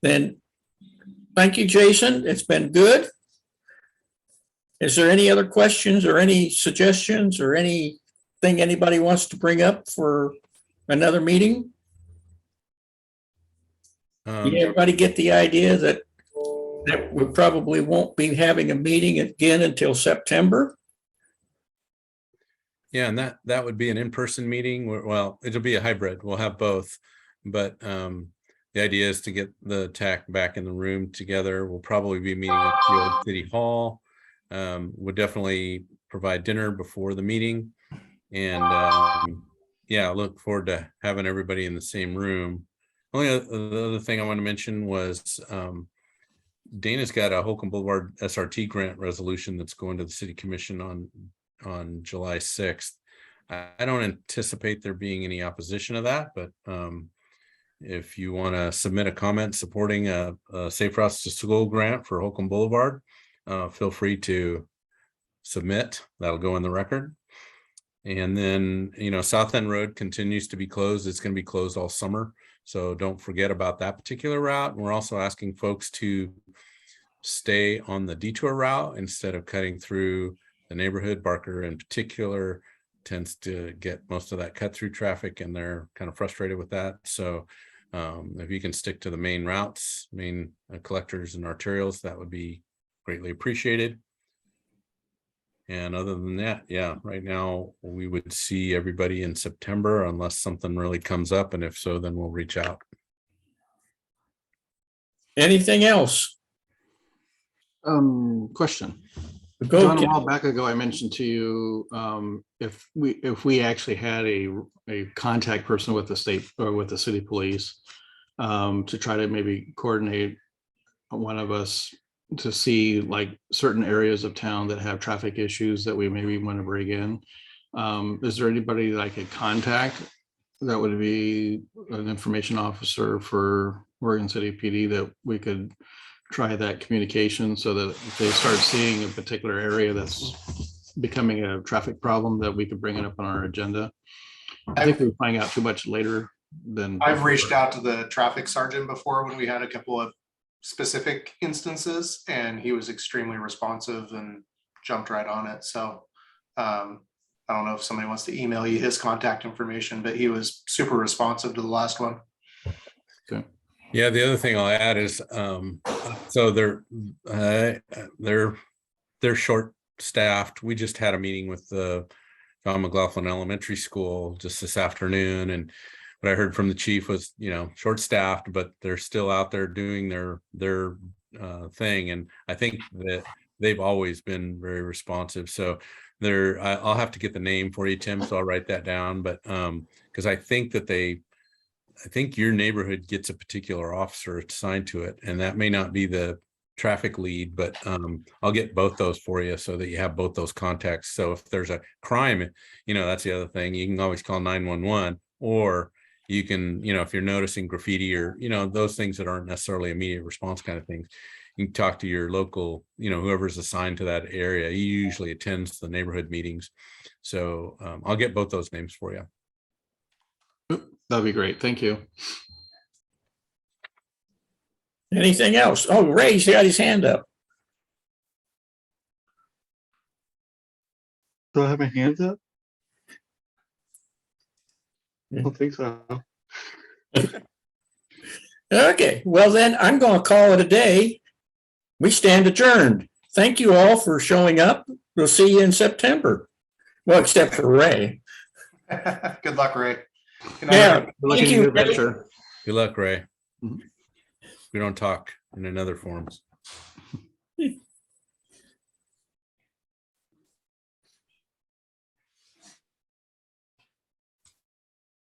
Then, thank you, Jason. It's been good. Is there any other questions or any suggestions or anything anybody wants to bring up for another meeting? Everybody get the idea that we probably won't be having a meeting again until September? Yeah, and that would be an in-person meeting. Well, it'll be a hybrid. We'll have both, but the idea is to get the TAC back in the room together. We'll probably be meeting at the old City Hall. We'll definitely provide dinner before the meeting, and yeah, I look forward to having everybody in the same room. Only the other thing I want to mention was Dana's got a Holcomb Boulevard SRT grant resolution that's going to the City Commission on July 6th. I don't anticipate there being any opposition to that, but if you want to submit a comment supporting a Safe Routes to School grant for Holcomb Boulevard, feel free to submit. That'll go in the record. And then, South End Road continues to be closed. It's going to be closed all summer, so don't forget about that particular route. And we're also asking folks to stay on the detour route instead of cutting through the neighborhood. Barker in particular tends to get most of that cut through traffic, and they're kind of frustrated with that. So if you can stick to the main routes, main collectors and arterials, that would be greatly appreciated. And other than that, yeah, right now we would see everybody in September unless something really comes up. And if so, then we'll reach out. Anything else? Question. Go, John, a Ken. while back ago, I mentioned to you, if we actually had a contact person with the state or with the city police, to try to maybe coordinate one of us to see like certain areas of town that have traffic issues that we maybe want to bring in. Is there anybody that I could contact that would be an information officer for Oregon City PD that we could try that communication so that if they start seeing a particular area that's becoming a traffic problem, that we could bring it up on our agenda? I think we're finding out too much later than. I've reached out to the traffic sergeant before when we had a couple of specific instances, and he was extremely responsive and jumped right on it. So I don't know if somebody wants to email you his contact information, but he was super responsive to the last one. Okay. Yeah, the other thing I'll add is so they're short staffed. We just had a meeting with the John McLaughlin Elementary School just this afternoon, and what I heard from the chief was, short staffed, but they're still out there doing their thing. And I think that they've always been very responsive. So I'll have to get the name for you, Tim, so I'll write that down. But because I think your neighborhood gets a particular officer assigned to it, and that may not be the traffic lead, but I'll get both those for you so that you have both those contacts. So if there's a crime, that's the other thing. You can always call 911, or you can, if you're noticing graffiti or, those things that aren't necessarily immediate response kind of things, you can talk to your local, whoever's assigned to that area. He usually attends the neighborhood meetings. So I'll get both those names for you. That'd be great. Thank you. Anything else? Oh, Ray's got his hand up. Do I have my hands up? I don't think so. Okay, well then I'm going to call it a day. We stand adjourned. Thank you all for showing up. We'll see you in September. Well, except for Ray. Good luck, Ray. Good night, Yeah, everyone. Good luck thank in your you, Ray. adventure. Good luck, Ray. Mhm. We don't talk in another forums.